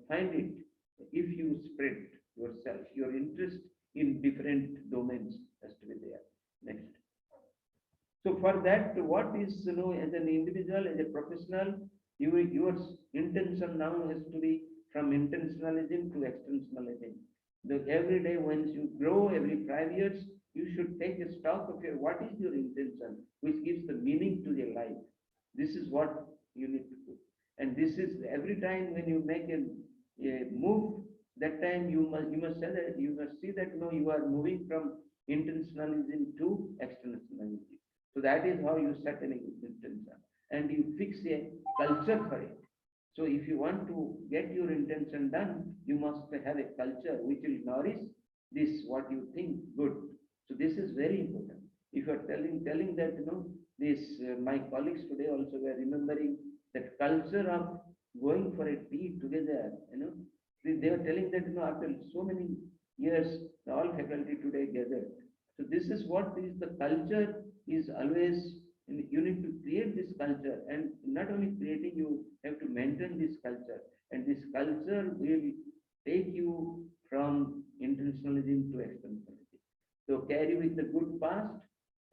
find it if you spread yourself, your interest in different domains has to be there. Next. So for that, what is, as an individual, as a professional, your intention now has to be from intentionalism to extensionalism. Every day, once you grow, every 5 years, you should take a stock of what is your intention, which gives the meaning to your life. This is what you need to do. And this is every time when you make a move, that time you must say that you must see that you are moving from intentionalism to extensionalism. So that is how you set an intention, and you fix a culture for it. So if you want to get your intention done, you must have a culture which will nourish this what you think good. So this is very important. If you are telling that this my colleagues today also were remembering that culture of going for a tea together. They were telling that after so many years, all faculty today gathered. So this is what is the culture is always. You need to create this culture, and not only creating, you have to maintain this culture, and this culture will take you from intentionalism to extensionalism. So carry with the good past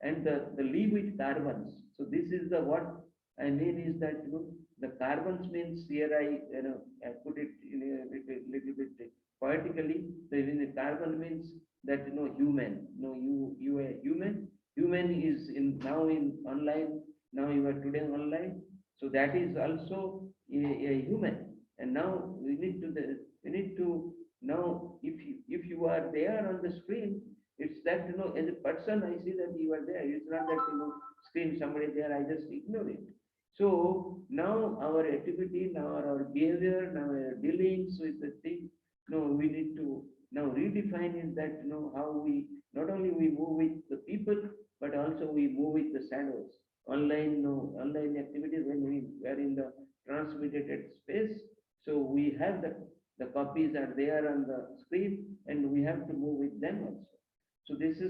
and the leave with carbons. So this is the what I mean is that the carbons means here I put it in a little bit poetically. So even the carbon means that human. You are human. Human is now in online. Now you are today online. So that is also a human. And now we need to now if you are there on the screen, it's that as a person I see that you are there. It's not that screen somebody there, I just ignore it. So now our activity, now our behavior, now our dealings with the thing, we need to now redefine is that how we not only we move with the people, but also we move with the shadows. Online activities when we are in the transmitted space. So we have the copies are there on the screen, and we have to move with them also. So this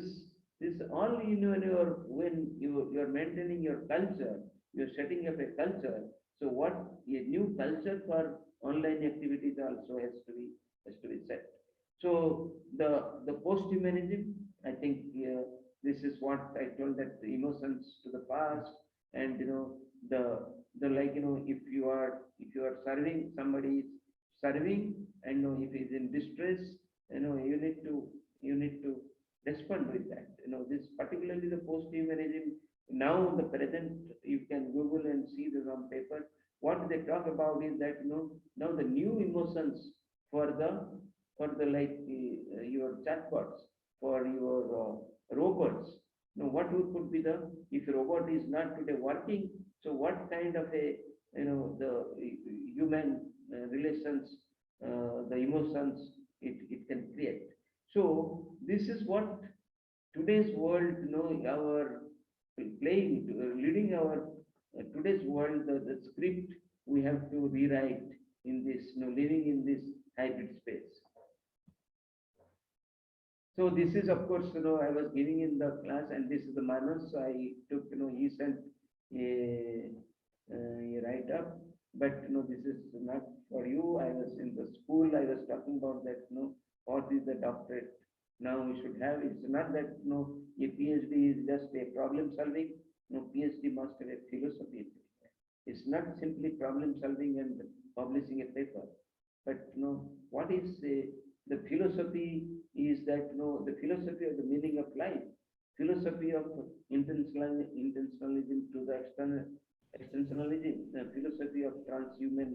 all when you are maintaining your culture, you are setting up a culture. So what a new culture for online activities also has to be set. So the post-humanism, I think this is what I told, that the emotions to the past, and the like if you are serving, somebody is serving, and if he is in distress, you need to respond with that. This particularly the post-humanism. Now the present, you can Google and see this on paper. What they talk about is that now the new emotions for the like your chatbots, for your robots. Now what could be if a robot is not today working, so what kind of a the human relations, the emotions it can create. So this is what today's world, our leading our today's world, the script we have to rewrite in this, living in this hybrid space. So this is, of course, I was giving in the class, and this is the Manas. So I took, he sent a write-up, but this is not for you. I was in the school, I was talking about that, what is the doctorate now we should have. It's not that, a PhD is just a problem solving. PhD must have a philosophy. It's not simply problem solving and publishing a paper, but what is the philosophy is that the philosophy of the meaning of life, philosophy of intentionalism to the extensionalism, the philosophy of transhuman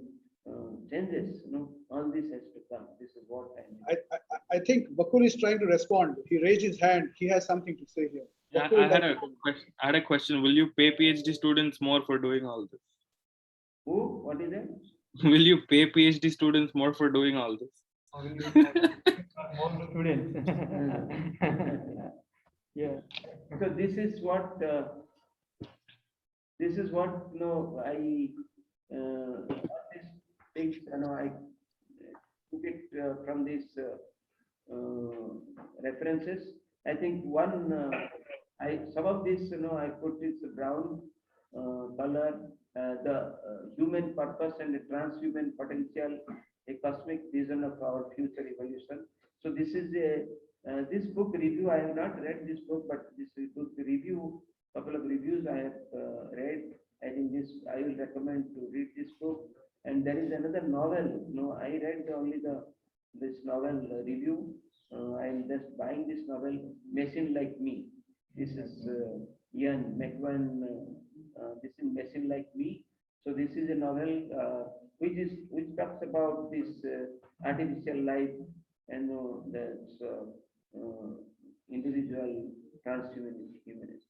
changes. All this has to come. This is what I think Bakul is trying to respond. He raised his hand. He has something to say here. I had a question. Will you pay PhD students more for doing all this? Who? What is that? Will you pay PhD students more for doing all this? More students. Yeah. So this is what I all these things, I took it from these references. I think one some of this, I put this brown color, the human purpose and the transhuman potential, a cosmic vision of our future evolution. So this is this book review. I have not read this book, but this book review, couple of reviews I have read. I think I will recommend to read this book. And there is another novel. I read only this novel review. I am just buying this novel, Machine Like Me. This is Ian McEwan. This is Machine Like Me. So this is a novel which talks about this artificial life and that's individual transhumanist.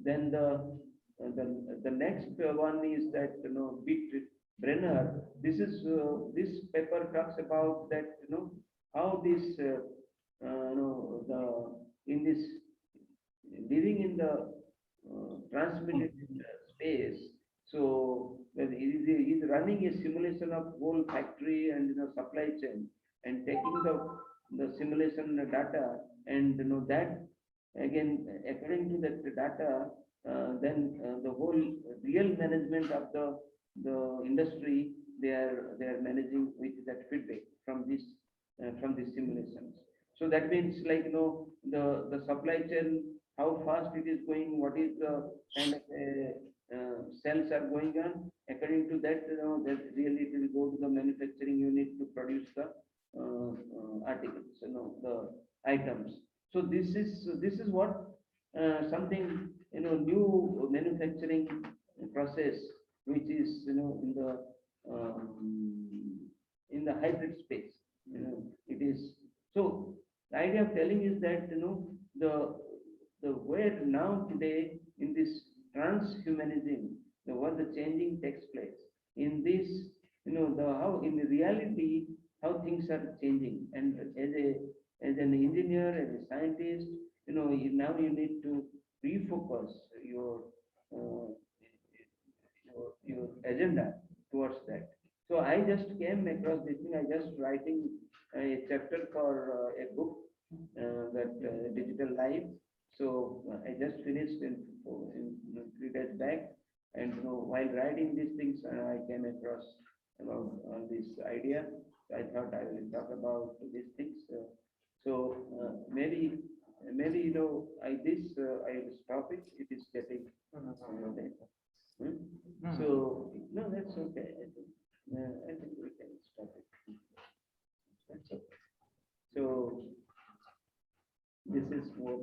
Then the next one is that Bit Brenner. This paper talks about that how this in this living in the transmitted space. So he's running a simulation of whole factory and supply chain and taking the simulation data and that again according to that data then the whole real management of the industry they are managing with that feedback from these simulations. So that means like the supply chain, how fast it is going, what is the kind of cells are going on. According to that, that really it will go to the manufacturing unit to produce the articles, the items. So this is what something new manufacturing process which is in the hybrid space. It is so. The idea of telling is that the where now today in this transhumanism, what the changing takes place in this, how in reality how things are changing, and as an engineer, as a scientist, now you need to refocus your agenda towards that. So I just came across this thing. I just writing a chapter for a book that Digital Life. So I just finished in 3 days back, and while writing these things, I came across about this idea. So I thought I will talk about these things. So maybe I will stop it. It is getting late. So no, that's okay. I think we can stop it. That's okay. So this is what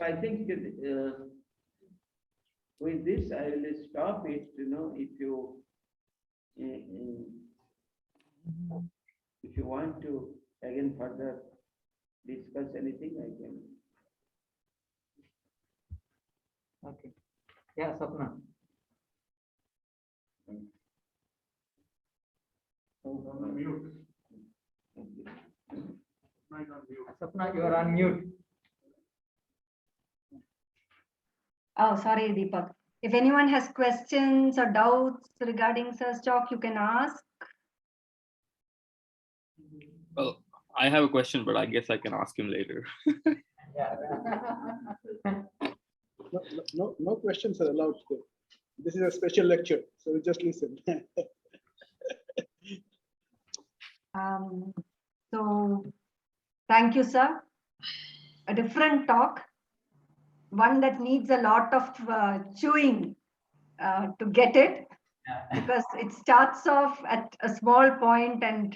I think. With this, I will stop it. If you want to again further discuss anything, I can. Okay. Yeah, Sapna. Mute. Sapna, you are on mute. Oh, sorry, Deepak. If anyone has questions or doubts regarding Sir's talk, you can ask. Well, I have a question, but I guess I can ask him later. No questions are allowed today. This is a special lecture, so just listen. So thank you, sir. A different talk, one that needs a lot of chewing to get it, because it starts off at a small point and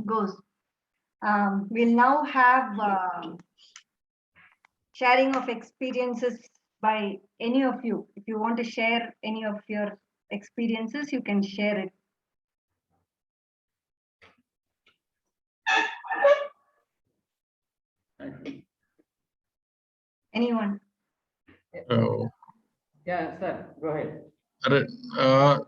goes. We'll now have sharing of experiences by any of you. If you want to share any of your experiences, you can share it. Anyone? Yeah, sir, go ahead.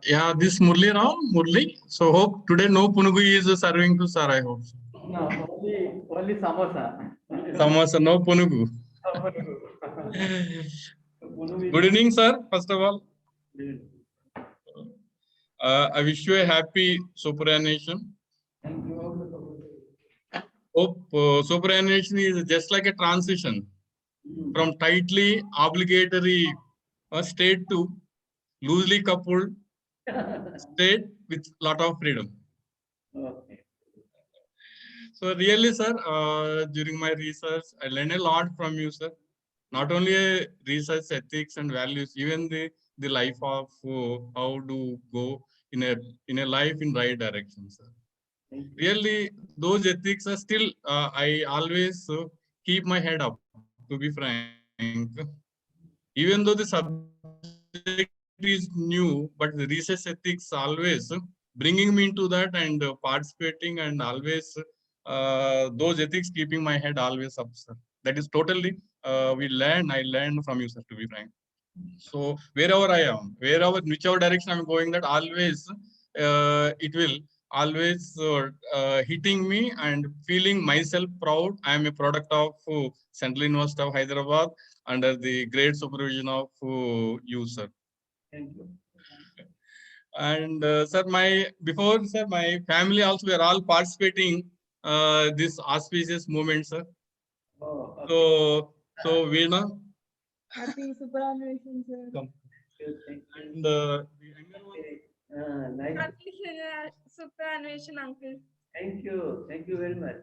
Yeah, this Murli. So hope today no Punugu is serving to sir, I hope. No, only samosa. Samosa, no Punugu. Good evening, sir. First of all, I wish you a happy superannuation. Thank you. Hope superannuation is just like a transition. from tightly obligatory state to loosely coupled state with lot of freedom. Okay. So really, sir, during my research, I learned a lot from you, sir. Not only research ethics and values, even the life of how to go in a life in right direction, sir. Really, those ethics are still, I always keep my head up, to be frank. Even though the subject is new, but the research ethics always bringing me into that and participating and always those ethics keeping my head always up, sir. That is totally, I learn from you, sir, to be frank. So wherever I am, whichever direction I'm going, that always it will always hitting me and feeling myself proud. I am a product of Central University of Hyderabad under the great supervision of you, sir. Thank you. And sir, my family also, we are all participating this auspicious moment, sir. Oh, okay. So Veena, Happy superannuation, sir. come. Thank you. And Nice. Happy superannuation, uncle. Thank you. Thank you very much.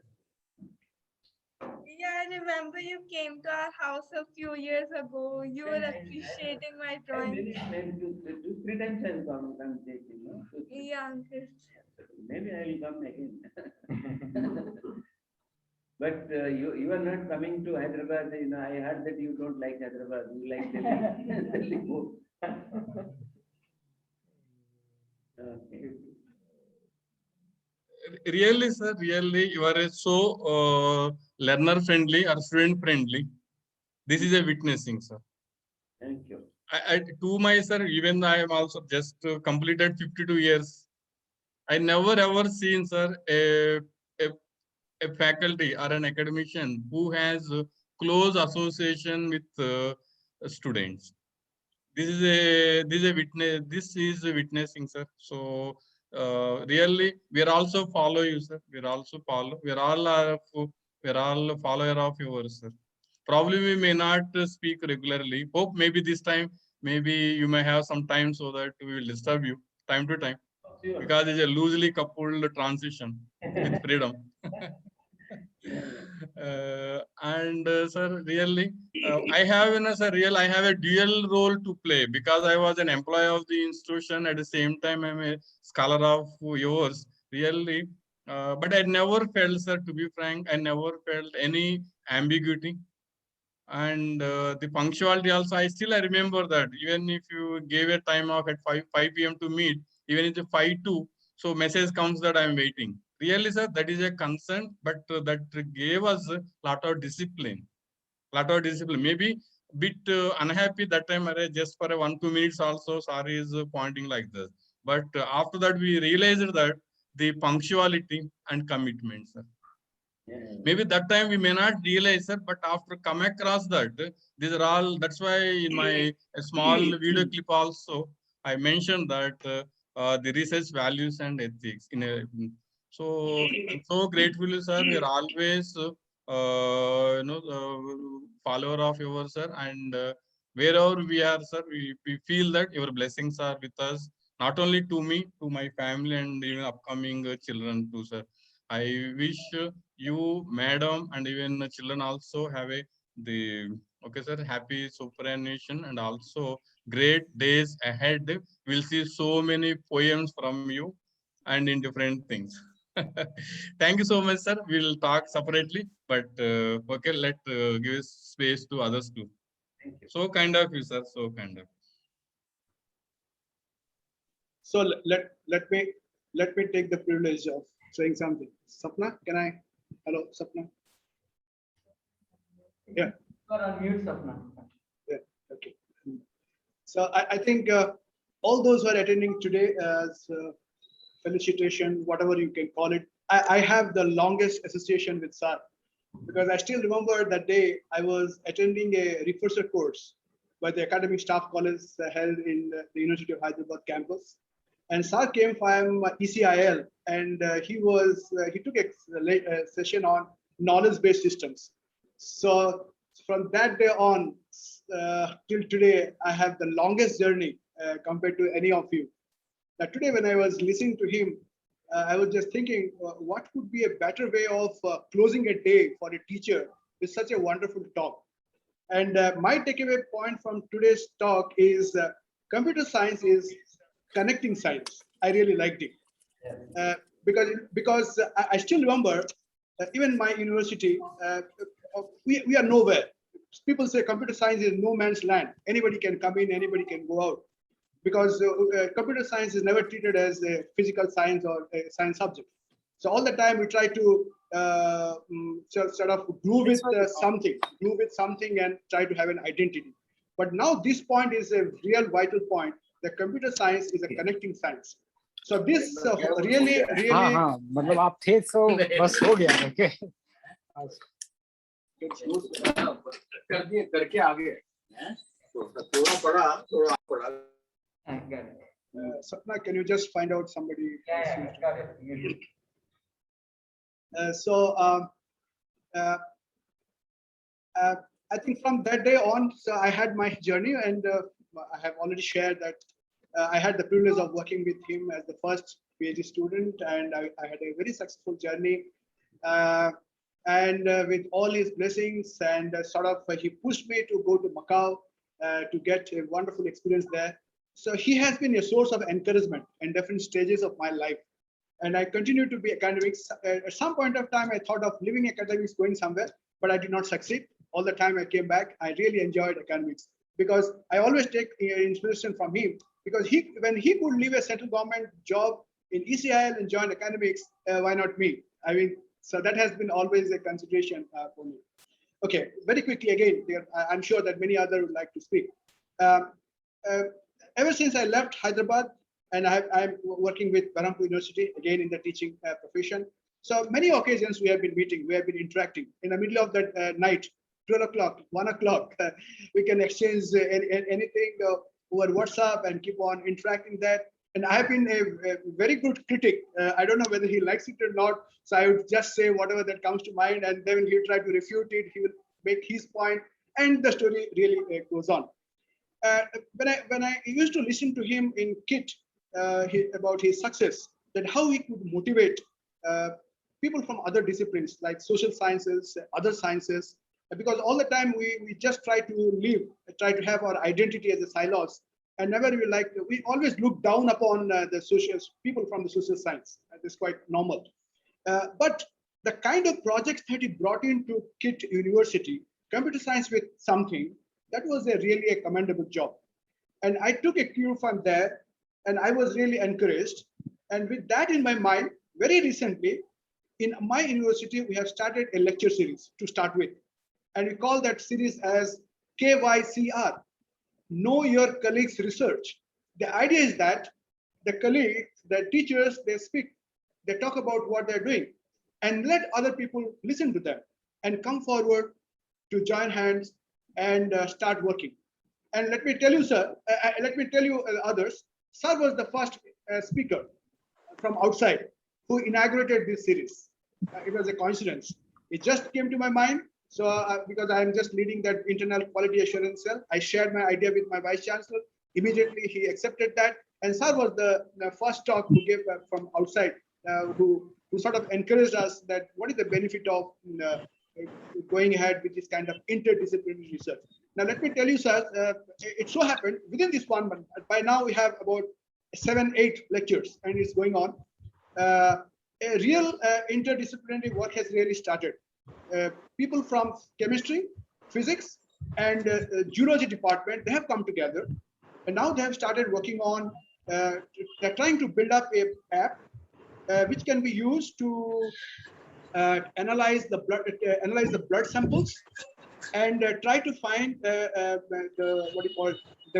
Yeah, I remember you came to our house a few years ago. You were appreciating my drawing. Maybe 2-3 times I'll come taking, no? Yeah, uncle. Maybe I will come again. But you are not coming to Hyderabad. You know, I heard that you don't like Hyderabad. You like Delhi. Delhi more. Okay. Really, sir, really, you are so learner friendly or student friendly. This is a witnessing, sir. Thank you. To my sir, even I am also just completed 52 years. I never ever seen, sir, a faculty or an academician who has close association with students. This is a witnessing, sir. So really, we are also follow you, sir. We are also follow. We are all follower of yours, sir. Probably we may not speak regularly. Hope maybe this time, maybe you may have some time so that we will disturb you time to time. Sure. Because it's a loosely coupled transition with freedom. Sir, really, I have a dual role to play because I was an employee of the institution. At the same time, I'm a scholar of yours. Really, but I never felt, sir, to be frank, I never felt any ambiguity. And the punctuality also, I remember that even if you gave a time of at 5 p.m. to meet, even if it's 5:02, so message comes that I'm waiting. Really, sir, that is a concern, but that gave us a lot of discipline. Maybe bit unhappy that time, just for a 1-2 minutes also, sorry is pointing like this. But after that, we realized that the punctuality and commitment, sir. Maybe that time we may not realize, sir, but after come across that, these are all, that's why in my small video clip also, I mentioned that the research values and ethics. So I'm so grateful, sir. We are always, follower of yours, sir. And wherever we are, sir, we feel that your blessings are with us, not only to me, to my family, and even upcoming children too, sir. I wish you, madam, and even the children also have okay, sir, happy superannuation and also great days ahead. We'll see so many poems from you and in different things. Thank you so much, sir. We'll talk separately, but okay, give space to others too. Thank you. So kind of you, sir. So kind of. So let me take the privilege of saying something. Sapna, can I? Hello, Sapna. Yeah. You are on mute, Sapna. Yeah. Okay. So I think all those who are attending today as felicitation, whatever you can call it, I have the longest association with SAR because I still remember that day I was attending a refresher course by the Academic Staff College held in the University of Hyderabad campus. And SAR came from ECIL, and he took a session on knowledge-based systems. So from that day on till today, I have the longest journey compared to any of you. Now, today, when I was listening to him, I was just thinking, what could be a better way of closing a day for a teacher with such a wonderful talk? And my takeaway point from today's talk is computer science is connecting science. I really liked it because I still remember even my university, we are nowhere. People say computer science is no man's land. Anybody can come in, anybody can go out, because computer science is never treated as a physical science or a science subject. So all the time we try to sort of glue with something and try to have an identity. But now this point is a real vital point. The computer science is a connecting science. So this really. हाँ, मतलब आप थे तो बस हो गया, okay. करके आगे थोड़ा पढ़ा Sapna, can you just find out somebody? Yeah, got it. I think from that day on, so I had my journey, and I have already shared that I had the privilege of working with him as the first Ph.D. student, and I had a very successful journey. And with all his blessings, and he pushed me to go to Macau to get a wonderful experience there. So he has been a source of encouragement in different stages of my life. And I continue to be academics. At some point of time, I thought of leaving academics, going somewhere, but I did not succeed. All the time I came back, I really enjoyed academics because I always take inspiration from him, because when he could leave a central government job in ECIL and join academics, why not me? I mean, so that has been always a consideration for me. Okay, very quickly again, I'm sure that many others would like to speak. Ever since I left Hyderabad, and I'm working with Pradhan University, again in the teaching profession. So many occasions we have been meeting, we have been interacting. In the middle of the night, 12 o'clock, 1 o'clock, we can exchange anything over WhatsApp and keep on interacting that. And I have been a very good critic. I don't know whether he likes it or not. So I would just say whatever that comes to mind, and then he'll try to refute it. He will make his point, and the story really goes on. When I used to listen to him in KIT about his success, that how he could motivate people from other disciplines like social sciences, other sciences, because all the time we just try to have our identity as a silos, and never we always look down upon the social people from the social science. That's quite normal. But the kind of projects that he brought into KIT University, computer science with something, that was really a commendable job. And I took a cue from there, and I was really encouraged. And with that in my mind, very recently, in my university, we have started a lecture series to start with. And we call that series as KYCR, Know Your Colleagues Research. The idea is that the colleagues, the teachers, they speak, they talk about what they're doing, and let other people listen to them and come forward to join hands and start working. And let me tell you, sir, others, sir was the first speaker from outside who inaugurated this series. It was a coincidence. It just came to my mind. So because I'm just leading that internal quality assurance cell, I shared my idea with my vice chancellor. Immediately he accepted that. And sir was the first talk who gave from outside, who sort of encouraged us that what is the benefit of going ahead with this kind of interdisciplinary research. Now, let me tell you, sir, it so happened within this 1 month, by now we have about 7-8 lectures, and it's going on. A real interdisciplinary work has really started. People from chemistry, physics, and geology department, they have come together, and now they have started working on, they're trying to build up an app which can be used to analyze the blood samples and try to find the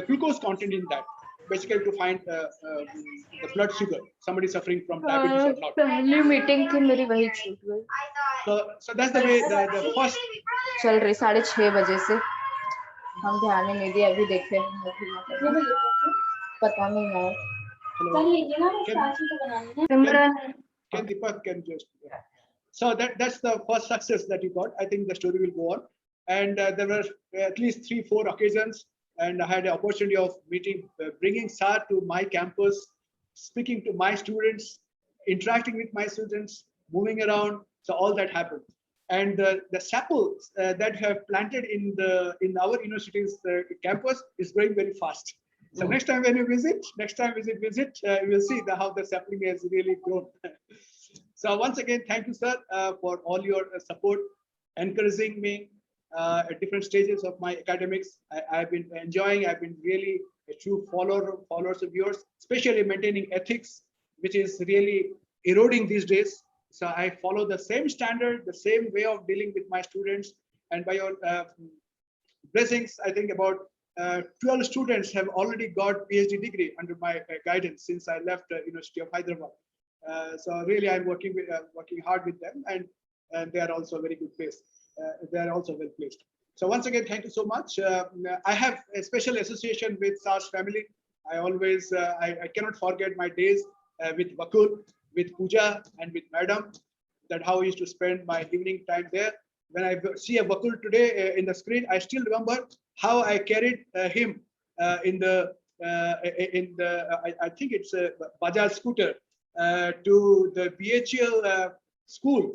glucose content in that, basically to find the blood sugar, somebody suffering from diabetes or not. पहली meeting थी मेरी वही छूट गई. So that's the way the first चल रही 6:30 बजे से हम ध्यान नहीं दिया, अभी देखे पता नहीं है. Can Deepak can just so that's the first success that he got. I think the story will go on. And there were at least 3-4 occasions, and I had the opportunity of meeting, bringing Sir to my campus, speaking to my students, interacting with my students, moving around. So all that happened. And the chapels that have planted in our university's campus is growing very fast. So next time when you visit, you will see how the sapling has really grown. So once again, thank you, sir, for all your support, encouraging me at different stages of my academics. I've been enjoying. I've been really a true followers of yours, especially maintaining ethics, which is really eroding these days. So I follow the same standard, the same way of dealing with my students, and by your blessings, I think about 12 students have already got PhD degree under my guidance since I left University of Hyderabad. So really, I'm working hard with them, and they are also very good placed. They are also well placed. So once again, thank you so much. I have a special association with SARS family. I always, I cannot forget my days with Vakul, with Pooja, and with Madam. That how I used to spend my evening time there. When I see a Vakul today in the screen, I still remember how I carried him in the I think it's a Bajaj scooter to the BHL school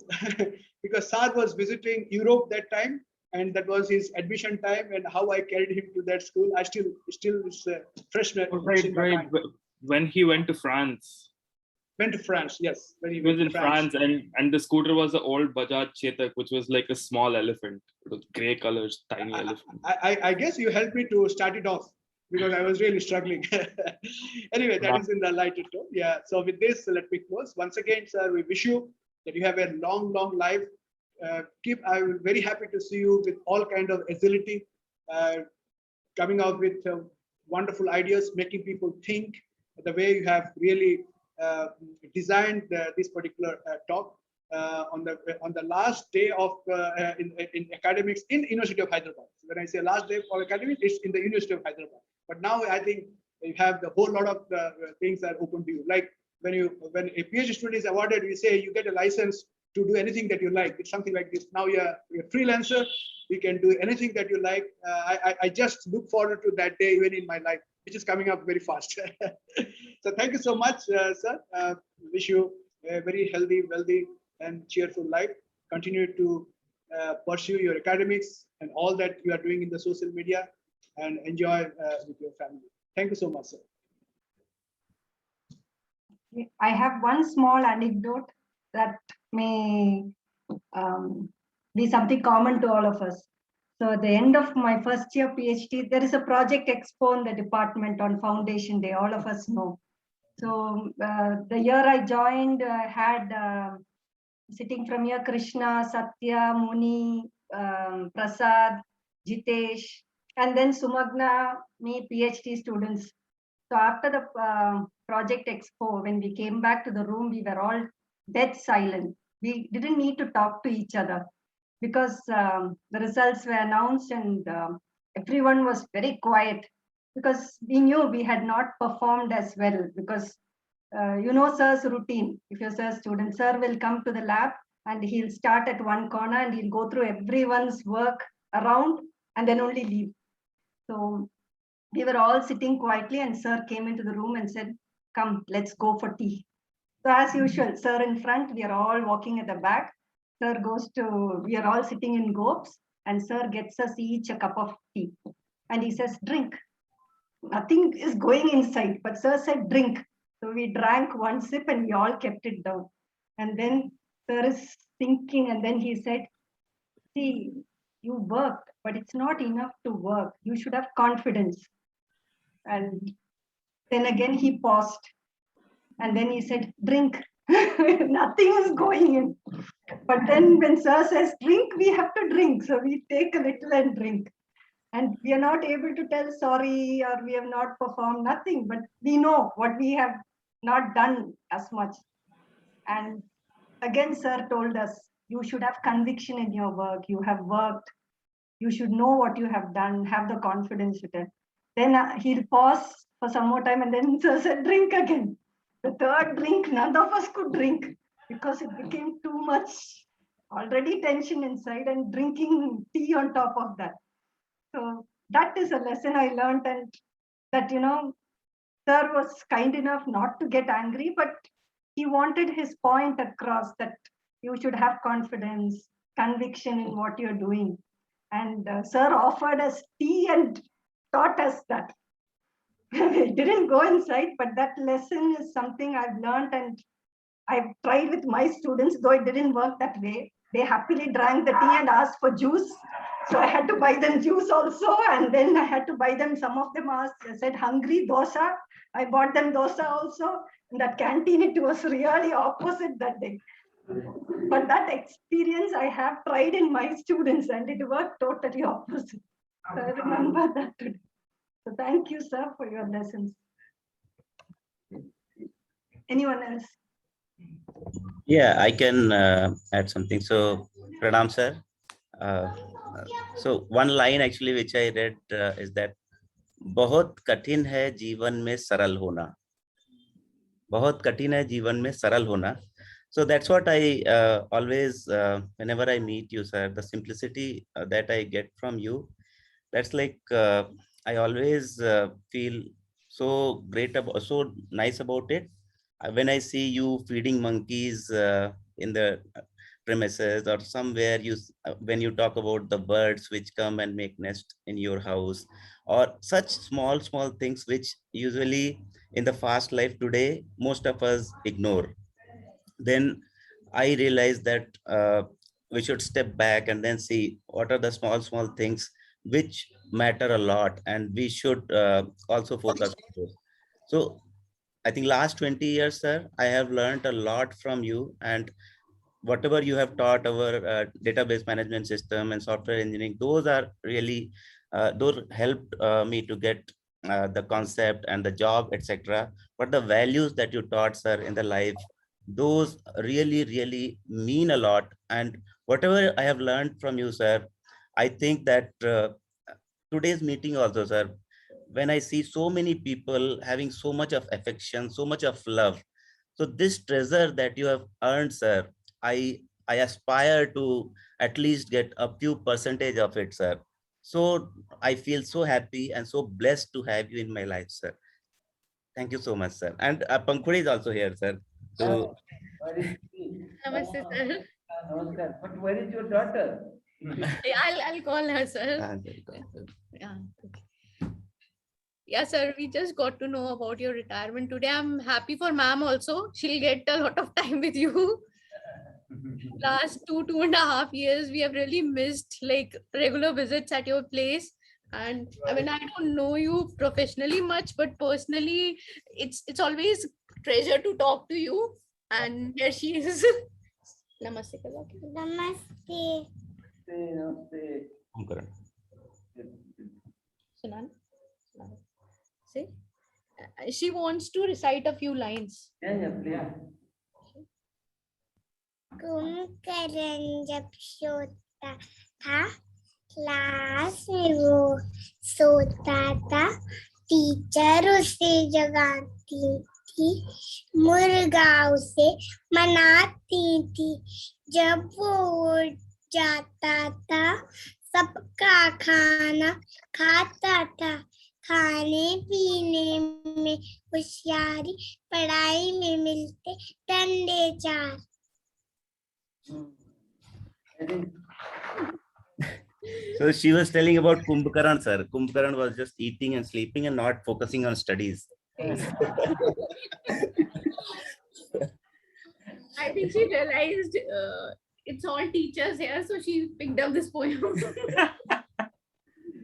because Sar was visiting Europe that time, and that was his admission time, and how I carried him to that school. I still is fresh. Right. When he went to France. Went to France, yes. When he was in France, and the scooter was the old Bajaj Chetak, which was like a small elephant. It was grey colors, tiny elephant. I guess you helped me to start it off because I was really struggling. Anyway, that is in the lighter tone. Yeah. So with this, let me close. Once again, sir, we wish you that you have a long, long life. I will very happy to see you with all kind of agility, coming out with wonderful ideas, making people think the way you have really designed this particular talk on the last day of in academics in University of Hyderabad. When I say last day for academics, it's in the University of Hyderabad. But now I think you have the whole lot of things that are open to you. Like when a PhD student is awarded, we say you get a license to do anything that you like. It's something like this. Now you're a freelancer. You can do anything that you like. I just look forward to that day even in my life, which is coming up very fast. So thank you so much, sir. Wish you a very healthy, wealthy, and cheerful life. Continue to pursue your academics and all that you are doing in the social media, and enjoy with your family. Thank you so much, sir. I have one small anecdote that may be something common to all of us. So at the end of my first year PhD, there is a project expo in the department on Foundation Day, all of us know. So the year I joined, I had sitting from here, Krishna, Satya, Muni, Prasad, Jitesh, and then Sumagna, me, PhD students. So after the project expo, when we came back to the room, we were all dead silent. We didn't need to talk to each other because the results were announced, and everyone was very quiet because we knew we had not performed as well. Because you know sir's routine. If you're sir's student, sir will come to the lab and he'll start at one corner and he'll go through everyone's work around and then only leave. So we were all sitting quietly, and sir came into the room and said, "Come, let's go for tea." So as usual, sir in front, we are all walking at the back. Sir we are all sitting in groups, and sir gets us each a cup of tea. And he says, "Drink." Nothing is going inside, but sir said, "Drink." So we drank one sip and we all kept it down. And then sir is thinking, and then he said, "See, you worked, but it's not enough to work. You should have confidence." And then again he paused, and then he said, "Drink." Nothing is going in. But then when sir says drink, we have to drink. So we take a little and drink. And we are not able to tell sorry, or we have not performed, nothing. But we know what we have not done as much. And again, sir told us, you should have conviction in your work. You have worked. You should know what you have done. Have the confidence with it. Then he'll pause for some more time, and then sir said, "Drink again." The third drink, none of us could drink because it became too much already tension inside and drinking tea on top of that. So that is a lesson I learned, and that, sir was kind enough not to get angry, but he wanted his point across that you should have confidence, conviction in what you're doing. And sir offered us tea and taught us that. It didn't go inside, but that lesson is something I've learned, and I've tried with my students, though it didn't work that way. They happily drank the tea and asked for juice. So I had to buy them juice also. And then I had to buy them, some of them asked, said hungry, dosa. I bought them dosa also. In that canteen, it was really opposite that day. But that experience I have tried in my students, and it worked totally opposite. So I remember that today. So thank you, sir, for your lessons. Anyone else? Yeah, I can add something. So, Pradhan sir. So one line actually which I read is that बहुत कठिन है जीवन में सरल होना. बहुत कठिन है जीवन में सरल होना. So that's what I always, whenever I meet you, sir, the simplicity that I get from you, that's like I always feel so great about, so nice about it. When I see you feeding monkeys in the premises or somewhere, when you talk about the birds which come and make nest in your house, or such small things which usually in the fast life today most of us ignore, then I realized that we should step back and then see what are the small things which matter a lot, and we should also focus on those. So I think last 20 years, sir, I have learned a lot from you, and whatever you have taught our database management system and software engineering, those are really, those helped me to get the concept and the job, etc. But the values that you taught, sir, in the life, those really mean a lot. And whatever I have learned from you, sir, I think that today's meeting also, sir, when I see so many people having so much of affection, so much of love, so this treasure that you have earned, sir, I aspire to at least get a few percentage of it, sir. So I feel so happy and so blessed to have you in my life, sir. Thank you so much, sir. And Pankhuri is also here, sir. So Namaste, sir. Namaskar. But where is your daughter? I'll call her, sir. Yeah. Okay. Yeah, sir, we just got to know about your retirement today. I'm happy for ma'am also. She'll get a lot of time with you. Last 2.5 years, we have really missed like regular visits at your place. And I mean, I don't know you professionally much, but personally, it's always treasure to talk to you. And here she is. Namaste. Namaste. Namaste. Sunan? See? She wants to recite a few lines. Yeah, please. Kumbhakarna जब सोता था class में वो सोता था teacher उसे जगाती थी मुर्गा उसे मनाती थी जब वो उड़ जाता था सबका खाना खाता था खाने पीने में होशियारी पढ़ाई में मिलते डंडे चार. So she was telling about Kumbhakaran, sir. Kumbhakaran was just eating and sleeping and not focusing on studies. I think she realized it's all teachers here, so she picked up this poem.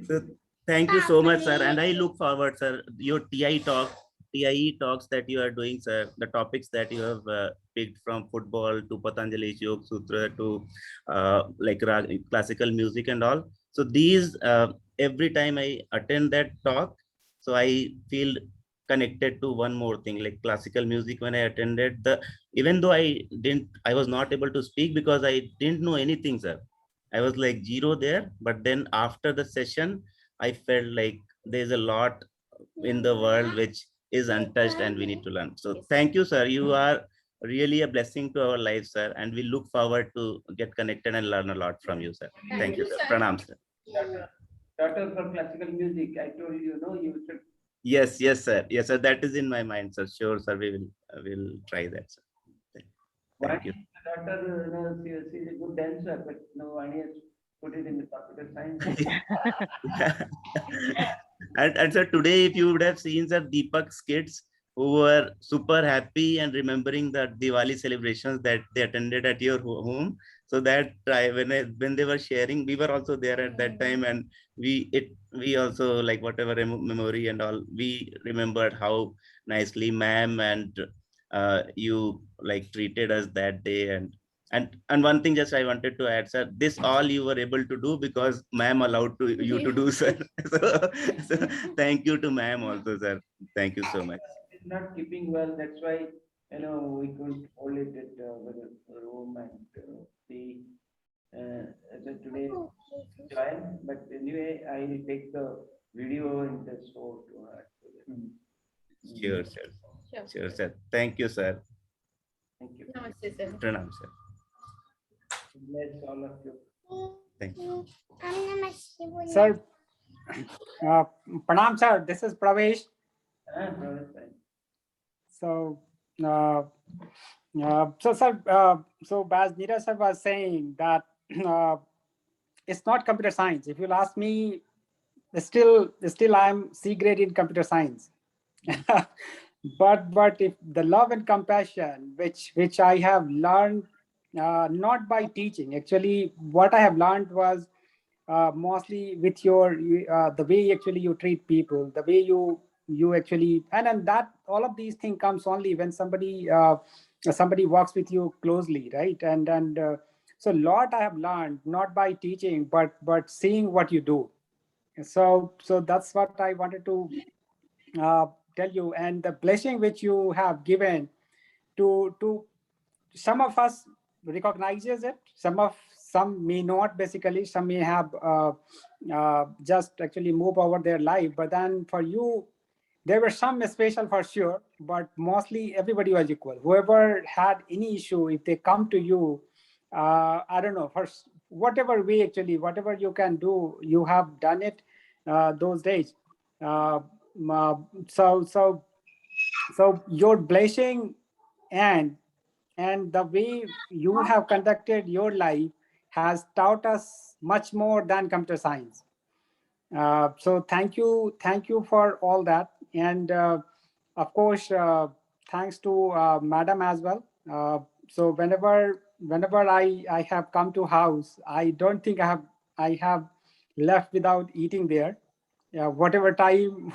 So thank you so much, sir. And I look forward, sir, your TIE talks that you are doing, sir, the topics that you have picked from football to Patanjali Yoga Sutra to like classical music and all. So these, every time I attend that talk, so I feel connected to one more thing, like classical music. When I attended even though I was not able to speak because I didn't know anything, sir. I was like zero there. But then after the session, I felt like there's a lot in the world which is untouched and we need to learn. So thank you, sir. You are really a blessing to our lives, sir. And we look forward to get connected and learn a lot from you, sir. Thank you, sir. Pranam, sir. Daughter for classical music. I told you, no, you should. Yes, yes, sir. Yes, sir. That is in my mind, sir. Sure, sir. We will try that, sir. Thank you. Daughter, she's a good dancer, but no idea put it in the computer science. And sir, today, if you would have seen sir Deepak's kids who were super happy and remembering the Diwali celebrations that they attended at your home, so that when they were sharing, we were also there at that time, and we also, like, whatever memory and all, we remembered how nicely ma'am and you like treated us that day. And one thing just I wanted to add, sir, this all you were able to do because ma'am allowed you to do, sir. So thank you to ma'am also, sir. Thank you so much. It's not keeping well. That's why, we couldn't hold it at the room and see today join. But anyway, I will take the video and the show to her. Sure, sir. Sure, sir. Thank you, sir. Thank you. Namaste, sir. Pranam, sir. Bless all of you. Thank you. Sir, Pranam, sir. This is Pravesh. So, sir, so as Neeraj sir was saying that it's not computer science. If you'll ask me, still I'm C grade in computer science. but if the love and compassion which I have learned, not by teaching, actually what I have learned was mostly with the way actually you treat people, the way you actually, and that all of these things comes only when somebody works with you closely, right? And so lot I have learned not by teaching but seeing what you do. So that's what I wanted to tell you, and the blessing which you have given to some of us recognizes it, some may not, basically some may have just actually move over their life, but then for you there were some special for sure, but mostly everybody was equal. Whoever had any issue, if they come to you, I don't know, for whatever way, actually whatever you can do, you have done it those days. So your blessing and the way you have conducted your life has taught us much more than computer science. So thank you for all that, and of course thanks to madam as well. So whenever I have come to house, I don't think I have left without eating there. Whatever time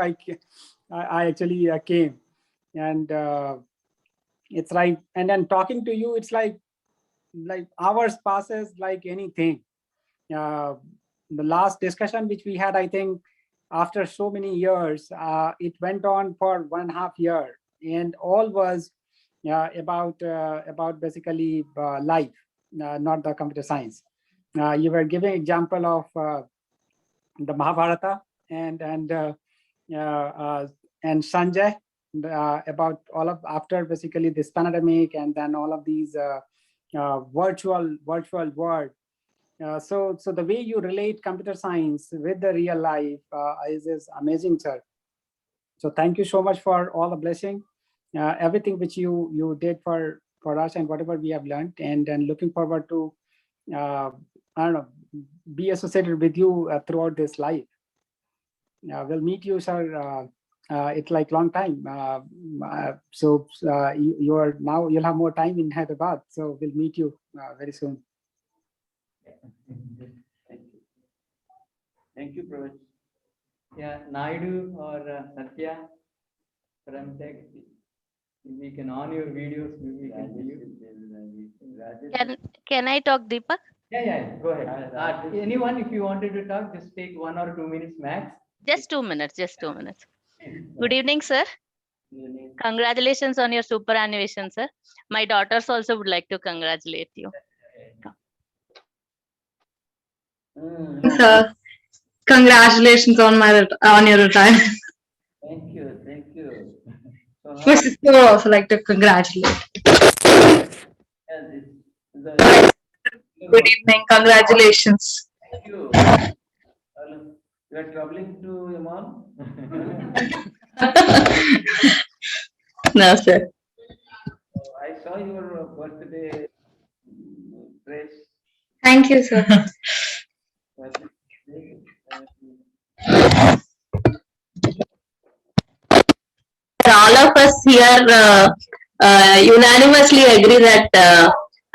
I actually came, and it's like, and then talking to you, it's like hours passes like anything. The last discussion which we had, I think after so many years, it went on for 1.5 years, and all was about basically life, not the computer science. You were giving example of the Mahabharata and Sanjay, about all of after basically this pandemic, and then all of these virtual world. So the way you relate computer science with the real life is amazing, sir. So thank you so much for all the blessing, everything which you did for us, and whatever we have learned, and looking forward to I don't know, be associated with you throughout this life. We'll meet you, sir. It's like long time. So you'll have more time in Hyderabad. So we'll meet you very soon. Thank you, Prof. Yeah, Naidu or Satya from Tech, we can on your videos. Maybe we can Can I talk, Deepak? Yeah, go ahead. Anyone, if you wanted to talk, just take 1 or 2 minutes max. Just 2 minutes. Good evening, sir. Congratulations on your superannuation, sir. My daughters also would like to congratulate you. Sir, congratulations on your retirement. Thank you. My sister would also like to congratulate. Good evening. Congratulations. Thank you. You are traveling to your mom? No, sir. I saw your birthday dress. Thank you, sir. All of us here unanimously agree that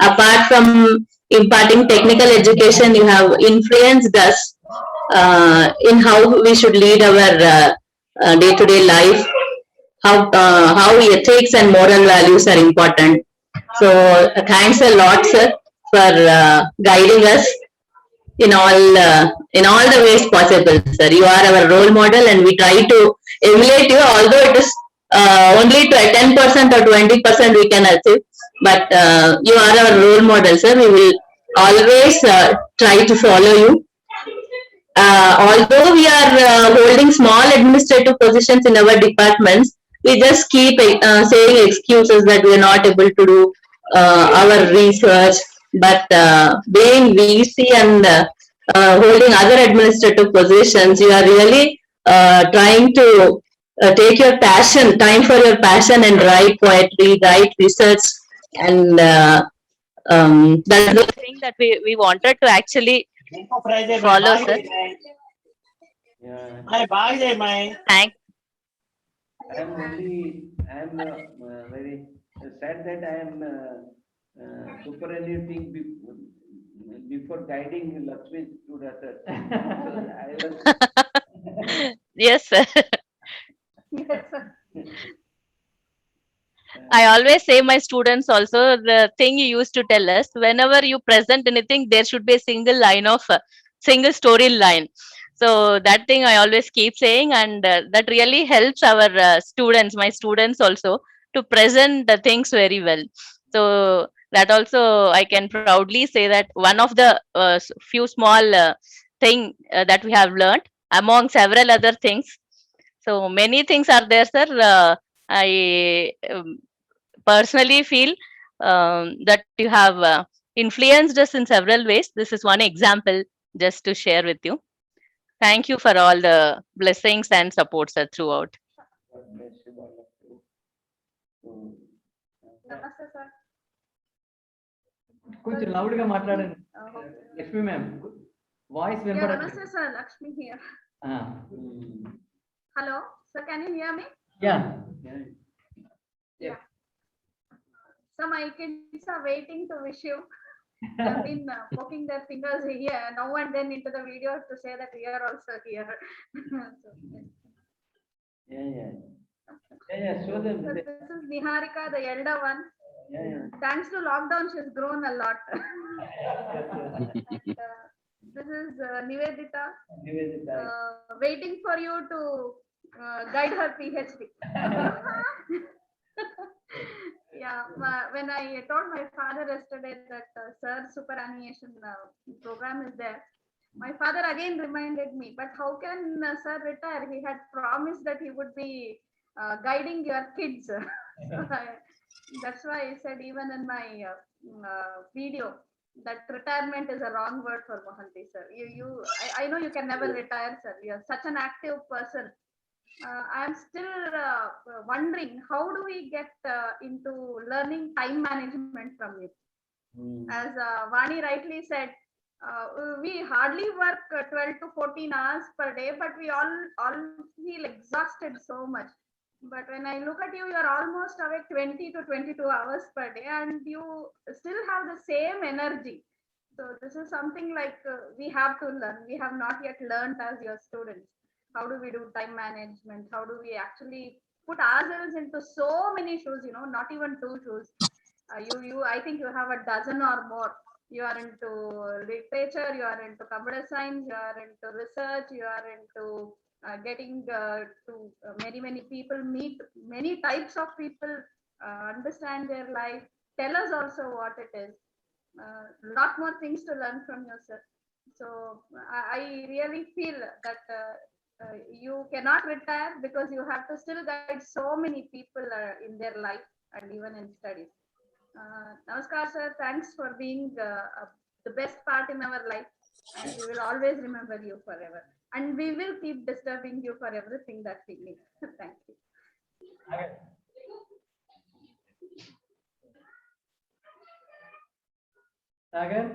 apart from imparting technical education, you have influenced us in how we should lead our day-to-day life, how ethics and moral values are important. So thanks a lot, sir, for guiding us in all the ways possible, sir. You are our role model, and we try to emulate you. Although it is only to a 10% or 20% we can achieve, but you are our role model, sir. We will always try to follow you. Although we are holding small administrative positions in our departments, we just keep saying excuses that we are not able to do our research. But being VC and holding other administrative positions, you are really trying to take your passion, time for your passion, and write poetry, write research, and that's the thing that we wanted to actually follow, sir. Thank. I am very sad that I am superannuating before guiding Lakshmi to research. So Yes, sir. I always say my students also, the thing you used to tell us, whenever you present anything, there should be a single line of single story line. So that thing I always keep saying, and that really helps our students, my students also, to present the things very well. So that also I can proudly say that one of the few small thing that we have learned among several other things. So many things are there, sir. I personally feel that you have influenced us in several ways. This is one example just to share with you. Thank you for all the blessings and support, sir, throughout. God bless you, all of you. Namaste, sir. కొంచెం loud గా మాట్లాడండి Lakshmi ma'am voice Yeah, వినపడట్లేదు namaste, sir. Lakshmi here. Hello, sir. Can you hear me? Yeah Yeah. So my kids are waiting to wish you. They've been poking their fingers here now and then into the video to say that we are also here. So, Yeah. Show them. so this is Niharika, the elder one. Yeah. Thanks to lockdown, she's grown a lot. This is Nivedita, waiting for you to guide her PhD. Yeah, when I told my father yesterday that sir superannuation program is there, my father again reminded me, but how can sir retire? He had promised that he would be guiding your kids. That's why I said even in my video that retirement is a wrong word for Mohanty, sir. I know you can never retire, sir. You're such an active person. I'm still wondering, how do we get into learning time management from you? As Vani rightly said, we hardly work 12 to 14 hours per day, but we all feel exhausted so much. But when I look at you, you're almost awake 20 to 22 hours per day, and you still have the same energy. So this is something like we have to learn. We have not yet learned as your students. How do we do time management? How do we actually put ourselves into so many shoes? Not even 2 shoes. I think you have a dozen or more. You are into literature. You are into computer science. You are into research. You are into getting to many people, meet many types of people, understand their life. Tell us also what it is. Lot more things to learn from you, sir. So I really feel that you cannot retire because you have to still guide so many people in their life and even in studies. Namaskar, sir. Thanks for being the best part in our life, and we will always remember you forever. And we will keep disturbing you for everything that we need. Thank you. Sagar?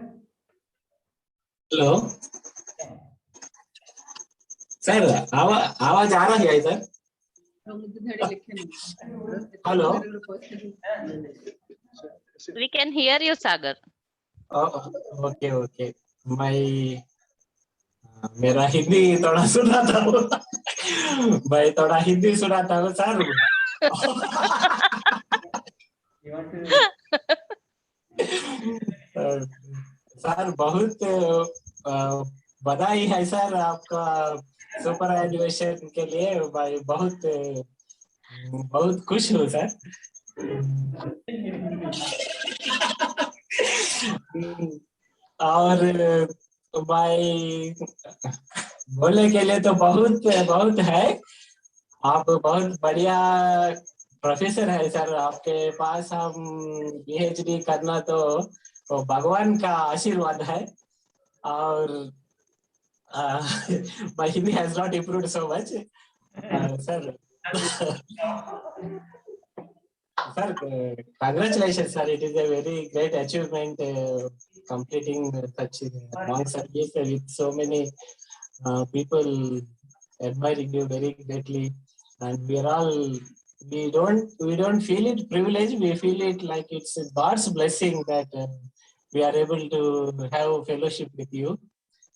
Hello sir, आवाज आ रही है sir? Hello, We can hear you, Sagar. Okay okay, मेरा हिंदी थोड़ा सुना था, मैं थोड़ा हिंदी सुना था सर। सर बहुत बधाई है सर आपका सुपर एजुकेशन के लिए, मैं बहुत खुश हूँ सर। और भाई बोलने के लिए तो बहुत है, आप बहुत बढ़िया प्रोफेसर है सर। आपके पास हम PhD करना तो भगवान का आशीर्वाद है। और my Hindi has not improved so much, sir. Sir, congratulations, sir. It is a very great achievement completing such long service with so many people admiring you very greatly. And we don't feel it privilege. We feel it like it's God's blessing that we are able to have fellowship with you.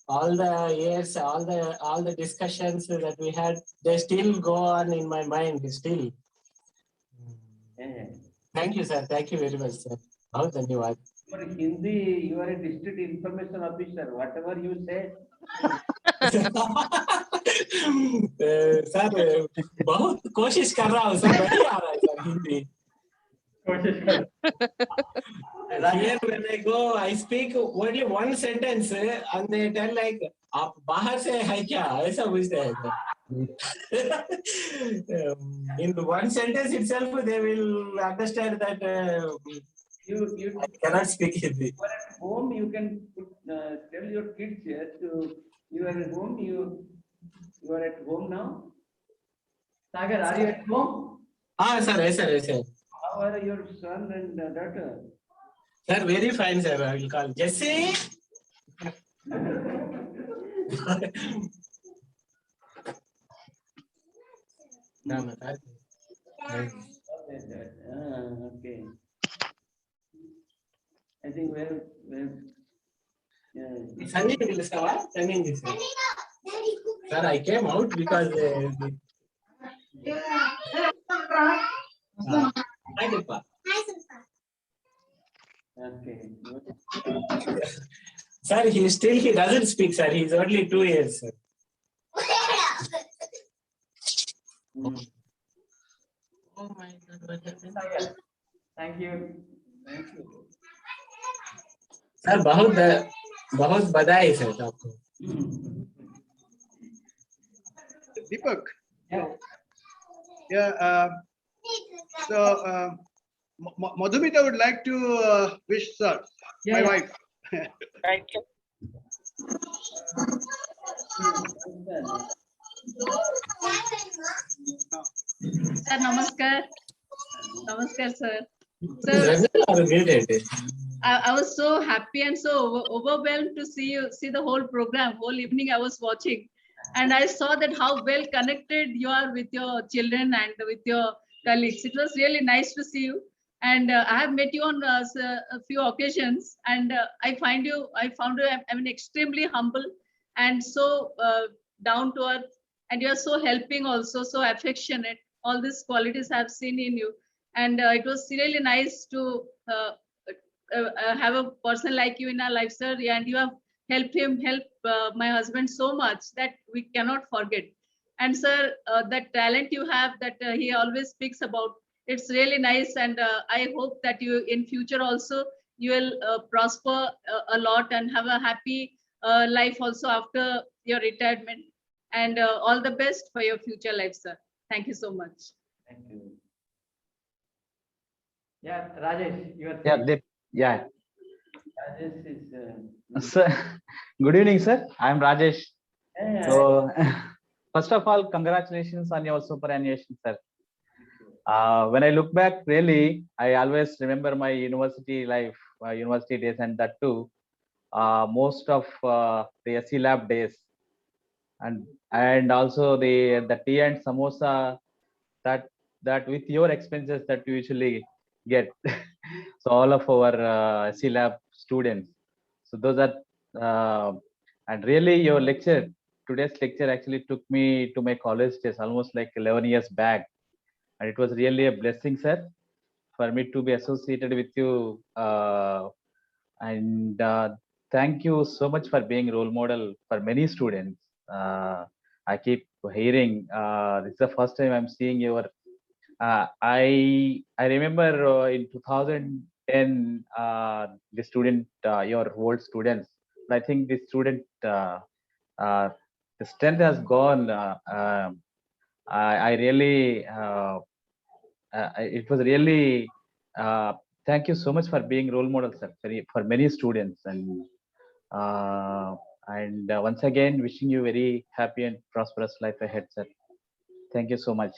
All the years, all the discussions that we had, they still go on in my mind still. Thank you, sir. Thank you very much, sir. बहुत धन्यवाद. For Hindi, you are a district information officer. Whatever you say. Sir बहुत कोशिश कर रहा हूँ sir, नहीं आ रहा है sir Hindi. Here when I go, I speak only one sentence and they tell like आप बाहर से है क्या, ऐसा पूछते हैं sir. In one sentence itself, they will understand that You I cannot speak Hindi. At home, you can tell your kids here to you are at home. You are at home now. Sagar, are you at home? हाँ sir, ऐसा. How are your son and daughter? Sir, very fine, sir. I will call Jesse. No, okay. I think we're Sir, I came out because okay. Sir, he doesn't speak, sir. He's only 2 years, sir. Oh my God. Thank you. Sir, बहुत बधाई sir आपको. Deepak. Yeah. So Madhumita would like to wish sir, my wife. Thank you. Sir, namaskar. Namaskar, sir. Sir, I was so happy and so overwhelmed to see the whole program. Whole evening I was watching, and I saw that how well connected you are with your children and with your colleagues. It was really nice to see you. And I have met you on a few occasions, and I found you extremely humble and so down to earth, and you are so helping, also so affectionate. All these qualities I have seen in you, and it was really nice to have a person like you in our life, sir. And you have helped my husband so much that we cannot forget. And sir, that talent you have that he always speaks about, it's really nice. And I hope that you in future also you will prosper a lot and have a happy life also after your retirement. and all the best for your future life, sir. Thank you so much. Thank you. Yeah, Rajesh, you are Yeah, saying. yeah. Rajesh is. Sir, good evening, sir. I'm Rajesh. Yeah, So, first of all, congratulations on your superannuation, sir. When I look back, really, I always remember my university life, university days, and that too, most of the SC lab days, and also the tea and samosa that with your expenses that you usually get. So all of our SC lab students. So those are and really your lecture, today's lecture actually took me to my college days almost like 11 years back, and it was really a blessing, sir, for me to be associated with you. And thank you so much for being role model for many students. I keep hearing this is the first time I'm seeing your. I remember in 2010 the student your old students. I think the student the strength has gone. I really it was really thank you so much for being role model, sir, for many students, and once again wishing you very happy and prosperous life ahead, sir. Thank you so much.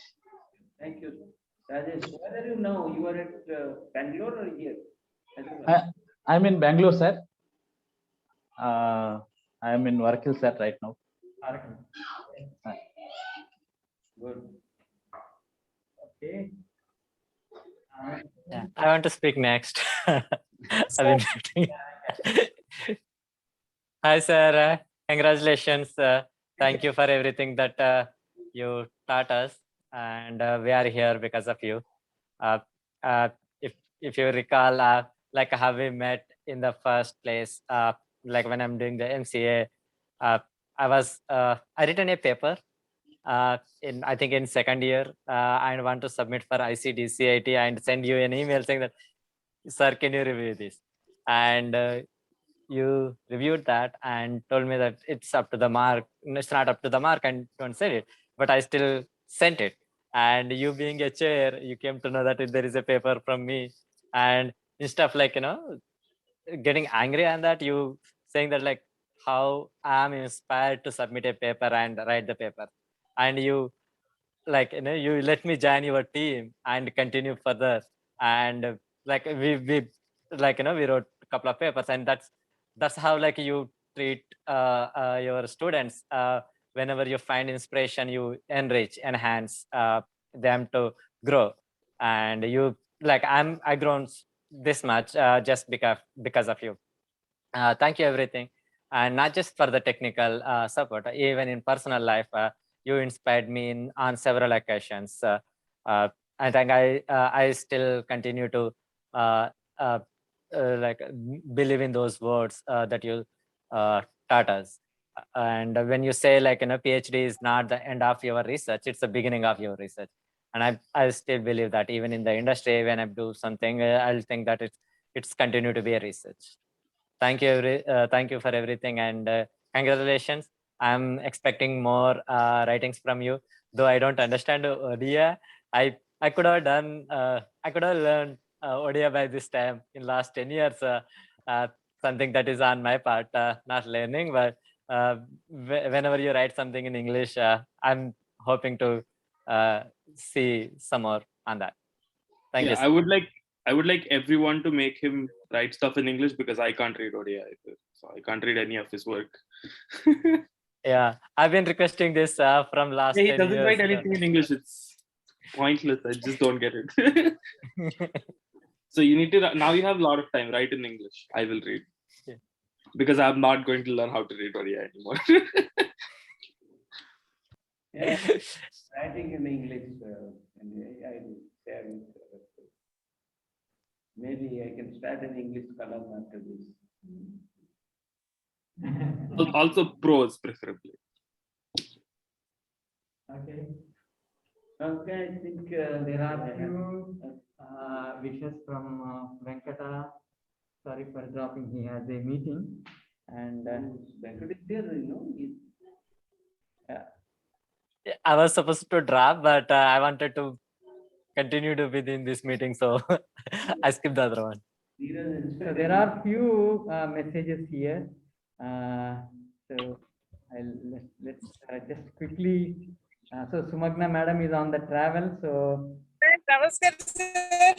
Thank you. Rajesh, where are you now? You are at Bangalore or here? I'm in Bangalore, sir. I'm in Varakil, sir, right now. Good. Okay. Yeah, I want to speak next. I've been waiting. Hi, sir. Congratulations. Thank you for everything that you taught us, and we are here because of you. If you recall, like how we met in the first place, like when I'm doing the MCA, I written a paper in I think in second year, and want to submit for ICDCIT and send you an email saying that, sir, can you review this? And you reviewed that and told me that it's up to the mark. It's not up to the mark and don't send it, but I still sent it. And you being a chair, you came to know that there is a paper from me, and instead of like getting angry on that, you saying that like how I'm inspired to submit a paper and write the paper, and you like you let me join your team and continue further, and like we like we wrote a couple of papers, and that's how like you treat your students. Whenever you find inspiration, you enhance them to grow, and you like I grown this much just because of you. Thank you everything, and not just for the technical support, even in personal life. You inspired me on several occasions. I think I still continue to like believe in those words that you taught us. And when you say like PhD is not the end of your research, it's the beginning of your research. And I still believe that even in the industry, when I do something, I'll think that it's continue to be a research. Thank you, thank you for everything, and congratulations. I'm expecting more writings from you, though I don't understand Odia. I could have done I could have learned Odia by this time in last 10 years. Something that is on my part, not learning, but whenever you write something in English, I'm hoping to see some more on that. Thank you. I would like everyone to make him write stuff in English, because I can't read Odia either, so I can't read any of his work. Yeah, I've been requesting this from last 10 he years. doesn't write anything in English. It's pointless. I just don't get it. So you need to, now you have a lot of time, write in English. I will read. Yeah. Because I'm not going to learn how to read Odia anymore. Yeah, writing in English, and I will share with you. Maybe I can start an English column after this. Also prose, preferably. Okay. Okay, I think There are few wishes from Venkata. Sorry for dropping. He has a meeting, and Venkat is there, I was supposed to drop, but I wanted to continue to be in this meeting, so I skipped the other one. So there are few messages here. So let's just quickly. So Sumagna madam is on the travel. So Namaskar, sir.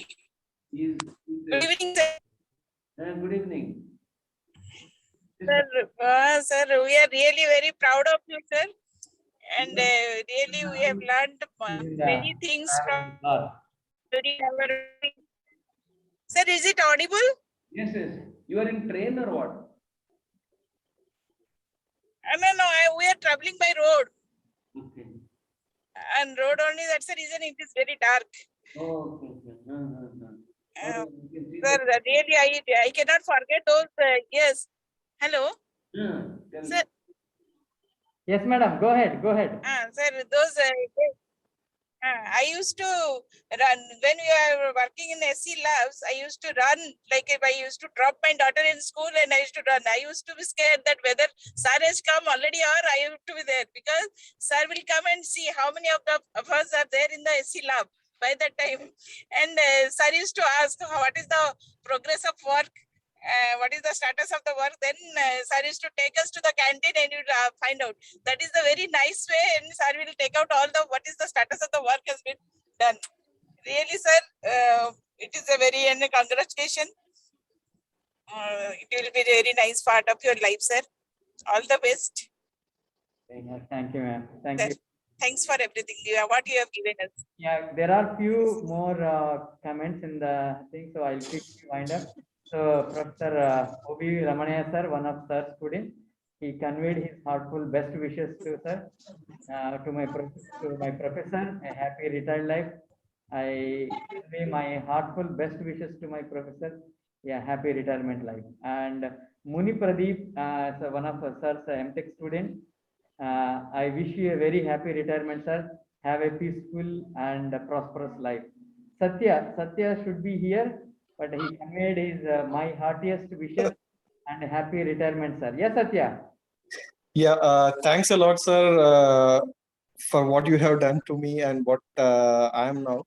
Good evening, sir. Good evening. Sir, we are really very proud of you, sir. And really, we have learned many things from during our. Sir, is it audible? Yes, yes. You are in train or what? No, we are traveling by road. Okay. And road only, that's the reason it is very dark. Oh, okay. Sir, really, I cannot forget those years. Hello? Sir, yes, madam. Go ahead. Go ahead. sir, those I used to run when we were working in SC labs. I used to run, like if I used to drop my daughter in school and I used to run. I used to be scared that whether sir has come already or I have to be there, because sir will come and see how many of us are there in the SC lab by that time. And sir used to ask what is the progress of work. What is the status of the work? Then sir used to take us to the canteen and you find out. That is the very nice way, and sir will take out all the what is the status of the work has been done. Really, sir, it is a very and congratulations. It will be a very nice part of your life, sir. All the best. Thank you, ma'am. Thank you. Thanks for everything. What you have given us. Yeah, there are few more comments in the thing, so I'll quickly wind up. So Professor Obi Ramanaya sir, one of sir's students, he conveyed his heartful best wishes to sir, to my professor, a happy retired life. I convey my heartful best wishes to my professor, yeah, happy retirement life. And Muni Pradeep, so one of sir's MTech student, I wish you a very happy retirement, sir. Have a peaceful and prosperous life. Satya should be here, but he conveyed his my heartiest wishes and happy retirement, sir. Yes, Satya. Yeah, thanks a lot, sir, for what you have done to me and what I am now.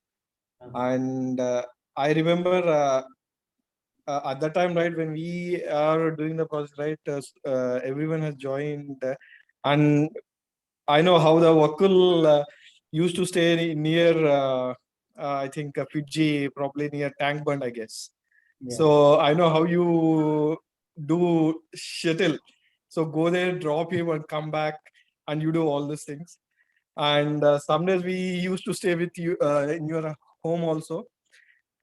And I remember at that time, right, when we are doing the project, right, everyone has joined, and I know how the Vakul used to stay near, I think, Fiji, probably near Tank Bund, I guess. Yeah. So I know how you do shuttle. So go there, drop him, and come back, and you do all these things. And some days we used to stay with you in your home also.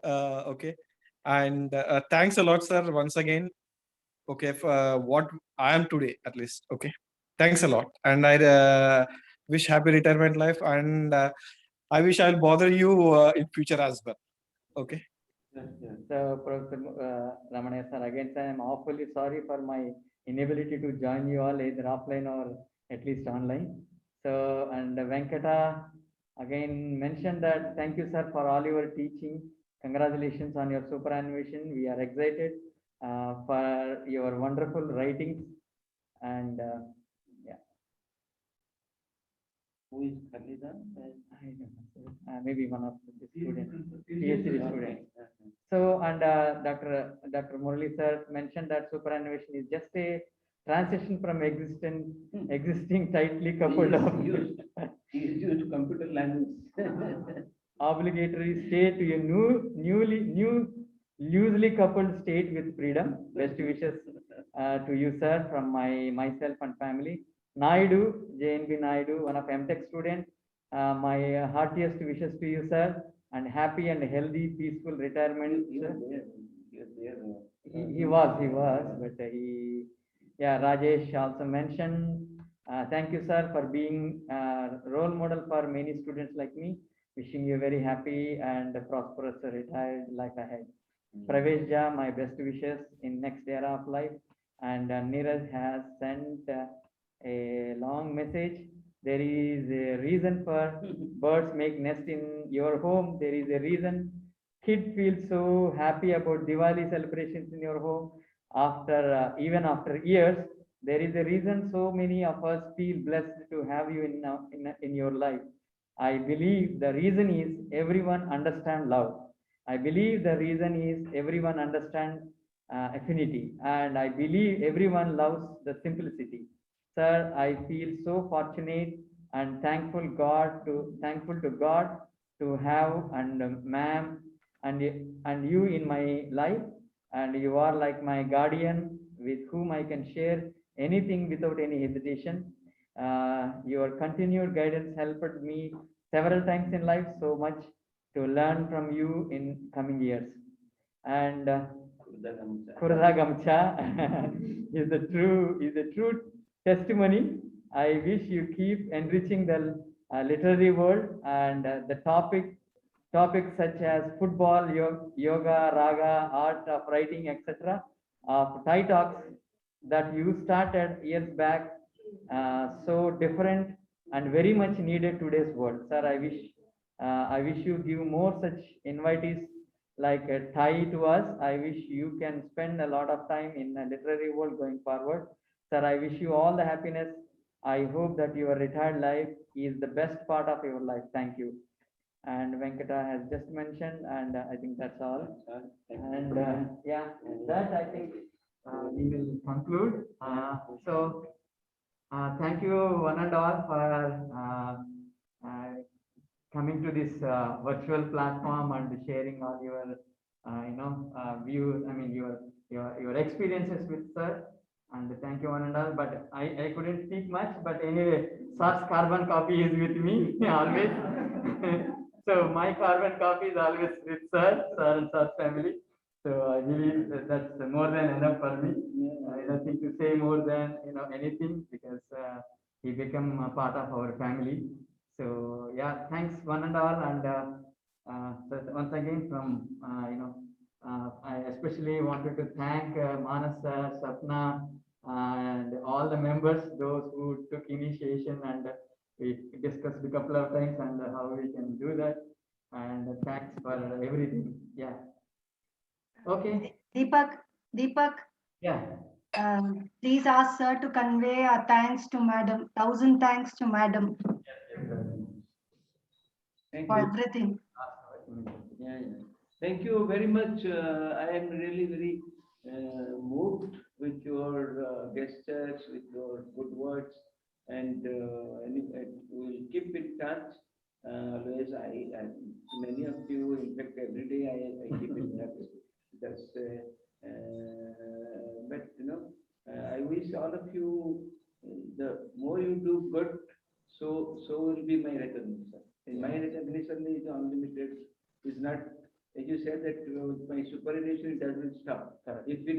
Okay. And thanks a lot, sir, once again. Okay, for what I am today, at least. Okay. Thanks a lot. And I wish happy retirement life. And I wish I'll bother you in future as well. Okay. So, Professor Ramanaya sir, again, sir, I'm awfully sorry for my inability to join you all either offline or at least online. So, and Venkata again mentioned that thank you, sir, for all your teaching. Congratulations on your superannuation. We are excited for your wonderful writings. And yeah. Who is Khalida? I don't know, maybe one of the students, Ph.D. student. So, and Dr. Murali sir mentioned that superannuation is just a transition from existing tightly coupled He is used computer language. obligatory state to a loosely coupled state with freedom. Best wishes to you, sir, from myself and family. Naidu, JNB Naidu, one of MTech student. My heartiest wishes to you, sir, and happy and healthy, peaceful retirement. He was, but yeah, Rajesh also mentioned. Thank you, sir, for being a role model for many students like me. Wishing you a very happy and prosperous retired life ahead. Pravesh Jha, my best wishes in next era of life. And Neeraj has sent a long message. There is a reason for birds make nest in your home. There is a reason kid feels so happy about Diwali celebrations in your home after even after years. There is a reason so many of us feel blessed to have you in your life. I believe the reason is everyone understand love. I believe the reason is everyone understand affinity, and I believe everyone loves the simplicity. Sir, I feel so fortunate and thankful to God to have and ma'am and you in my life, and you are like my guardian with whom I can share anything without any hesitation. Your continued guidance helped me several times in life so much to learn from you in coming years. And Kurda Gamcha is a true testimony. I wish you keep enriching the literary world, and the topics such as football, yoga, raga, art of writing, etc. Of Thai talks that you started years back, so different and very much needed today's world. Sir, I wish you give more such invitees like Thai to us. I wish you can spend a lot of time in the literary world going forward. Sir, I wish you all the happiness. I hope that your retired life is the best part of your life. Thank you. And Venkata has just mentioned, and I think that's all. And yeah, that I think we will conclude. Thank you one and all for coming to this virtual platform and sharing all your views. I mean your experiences with sir. And thank you one and all. But I couldn't speak much. But anyway, sir's carbon copy is with me always. So my carbon copy is always with sir and sir's family. So I believe that's more than enough for me. Nothing to say more than anything, because he become a part of our family. So yeah, thanks one and all. And so once again from I especially wanted to thank Manas sir, Sapna, and all the members, those who took initiation, and we discussed a couple of times and how we can do that. And thanks for everything. Yeah. Okay. Deepak. Yeah. Please ask sir to convey our thanks to madam. 1,000 thanks to madam. Thank for you. everything. Yeah. Thank you very much. I am really very moved with your gestures, with your good words, and we will keep in touch. Always, many of you, in fact, every day I keep in touch. That's, but I wish all of you, the more you do good, so will be my recognition. And my recognition is unlimited. Is not, as you said that with my superannuation it doesn't stop. If you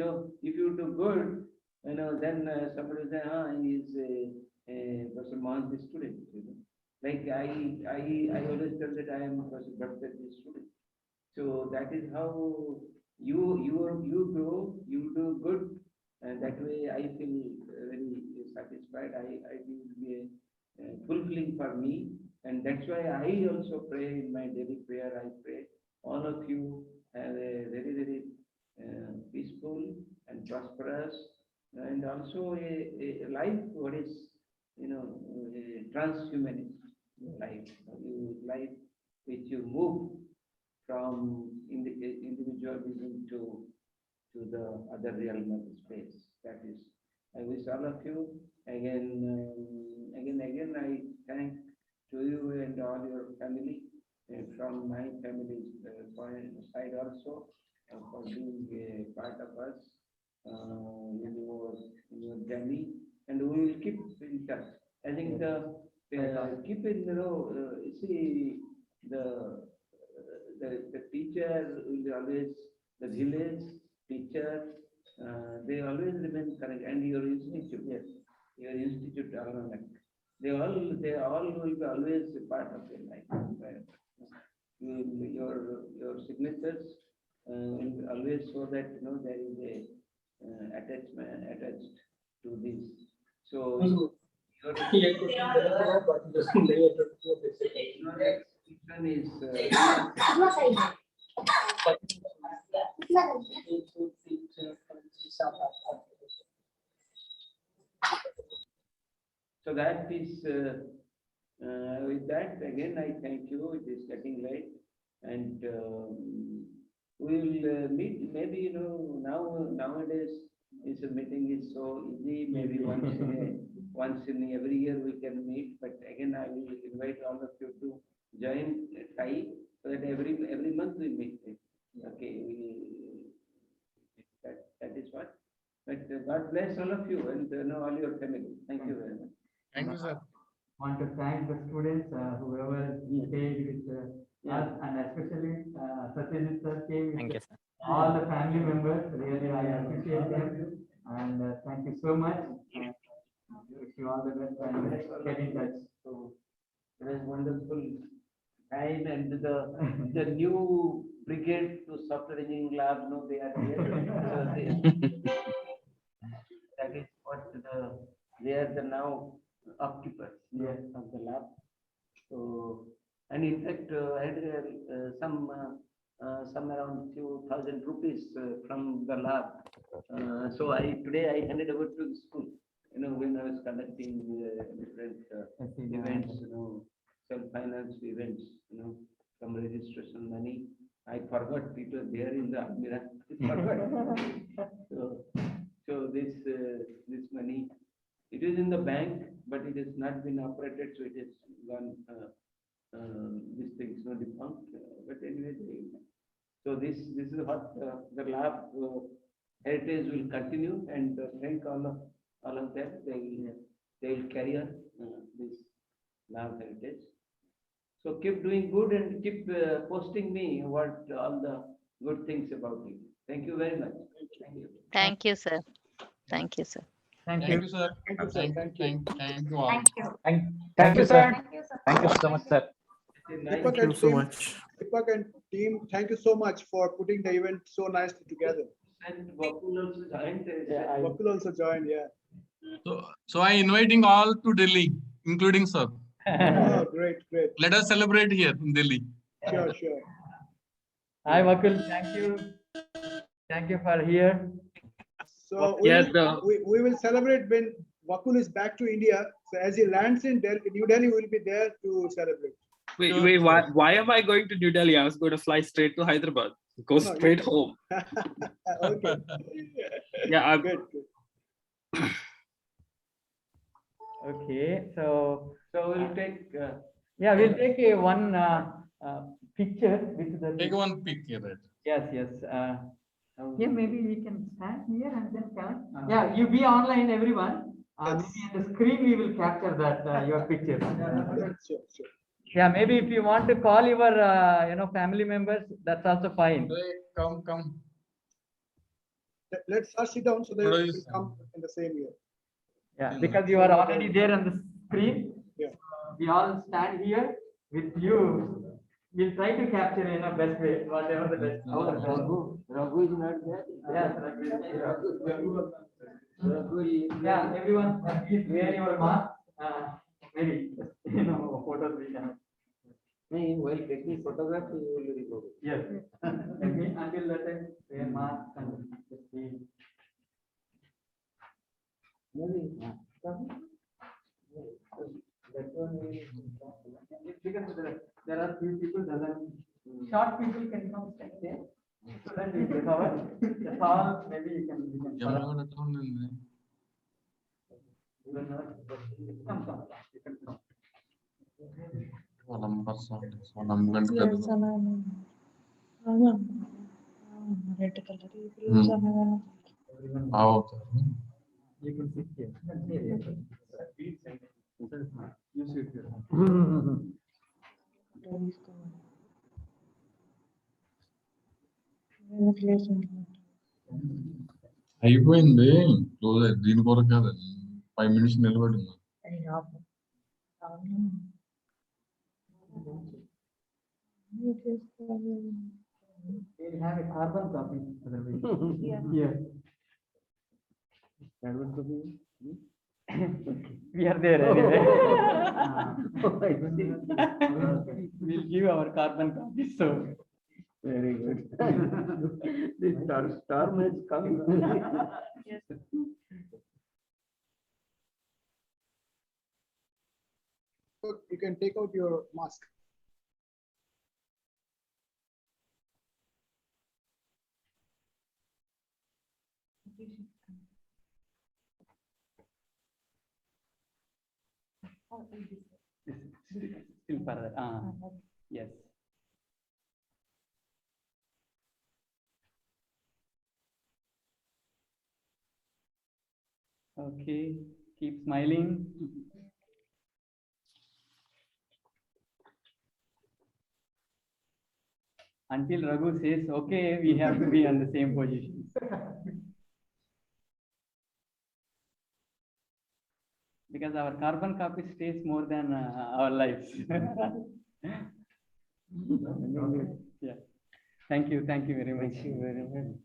do good, then somebody will say, he is Professor Mohanty student. Like I always tell that I am Professor Pradhan's student. So that is how you grow, you do good, and that way I feel very satisfied. I think it will be fulfilling for me, and that's why I also pray in my daily prayer. I pray all of you have a very, very peaceful and prosperous, and also a life what is a transhumanist life which you move from individualism to the other realm of space. That is, I wish all of you again. I thank to you and all your family, from my family's side also, for being a part of us in your journey, and we will keep in touch. I think keep in see the teacher will always, the village teacher, they always remain correct, and your institute, yes, your institute, they all will be always a part of your life. Right? Your signatures will always show that there is a attachment attached to this. So your that is, with that, again, I thank you. It is getting late. And we will meet, maybe, you know, nowadays, this meeting is so easy, maybe once in every year we can meet. But again, I will invite all of you to join TIE so that every month we meet. Okay, that is what. But God bless all of you and all your family. Thank you very much. Thank you, sir. Want to thank the students, whoever stayed with us, and especially Satyajit sir came with Thank you, sir. all the family members. Really, I appreciate them, and thank you so much. Wish you all the best and get in touch. So it was wonderful time, and the new brigade to software engineering lab, no, they are here. So that is what they are the now occupants of the lab. So, and in fact, I had some around few thousand rupees from the lab. So today I handed over to the school. You know, when I was conducting different events, self-finance events, some registration money. I forgot it was there in the Almira. So this money, it is in the bank, but it has not been operated, so it has gone. These things no defunct, but anyway. So this is what the lab heritage will continue, and thank all of them. They will carry on this lab heritage. So keep doing good and keep posting me what all the good things about you. Thank you very much. Thank you. Thank you, sir. Thank you, sir. Thank you, sir. Thank you, sir. Thank you all. Thank you, sir. Thank you so much, sir. Deepak and team, Deepak and team, thank you so much for putting the event so nicely together. And Vakul also joined. Vakul also joined, yeah. So I inviting all to Delhi, including sir. Oh, great. Let us celebrate here in Delhi. Sure. Hi, Vakul. Thank you. Thank you for here. So we will celebrate when Vakul is back to India. So as he lands in New Delhi, we will be there to celebrate. Wait, why am I going to New Delhi? I was going to fly straight to Hyderabad. Go straight home. Okay. Yeah, good. Okay, so we'll take. We'll take a one picture with the. Take one pic here. Right? Yes. Yeah, maybe we can stand here and then come. Yeah, you be online, everyone. Maybe on the screen we will capture that your picture. Sure. Yeah, maybe if you want to call your family members, that's also fine. Come. Let's sit down so they will come in the same year. Yeah, because you are already there on the screen. Yeah. We all stand here with you. We'll try to capture in a best way, whatever the best. Raghu is not there. Yes, yeah, everyone, please wear your mask. Maybe photos we can. While taking photograph, you will record. Yes. Until that time, wear mask and just be. Maybe. That one because there are few people short people can come stand there. So then we can cover the tall, maybe you can cover. Red color. You can sit here. You sit here. అయిపోయింది close దీని కొరకు కాదు 5 minutes నిలబడింది We'll have a carbon copy. Here. Carbon copy. We are there anyway. We'll give our carbon copy. So very good. This storm has come. Yes. You can take out your mask. Still further. Yes. Okay. Keep smiling. Until Raghu says, okay, we have to be on the same position. Because our carbon copy stays more than our lives. Yeah. Thank you very much. Thank you very much.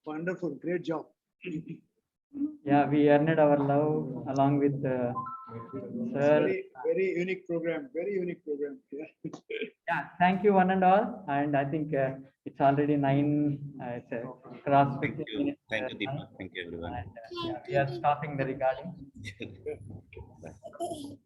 Wonderful, great job. Yeah, we earned our love along with sir. Very unique program. Very unique program. Yeah. Yeah, thank you one and all. And I think it's already 9. It's cross 15 minutes. Thank you, Deepak. Thank you, everyone. And, yeah, we are stopping the recording. Bye.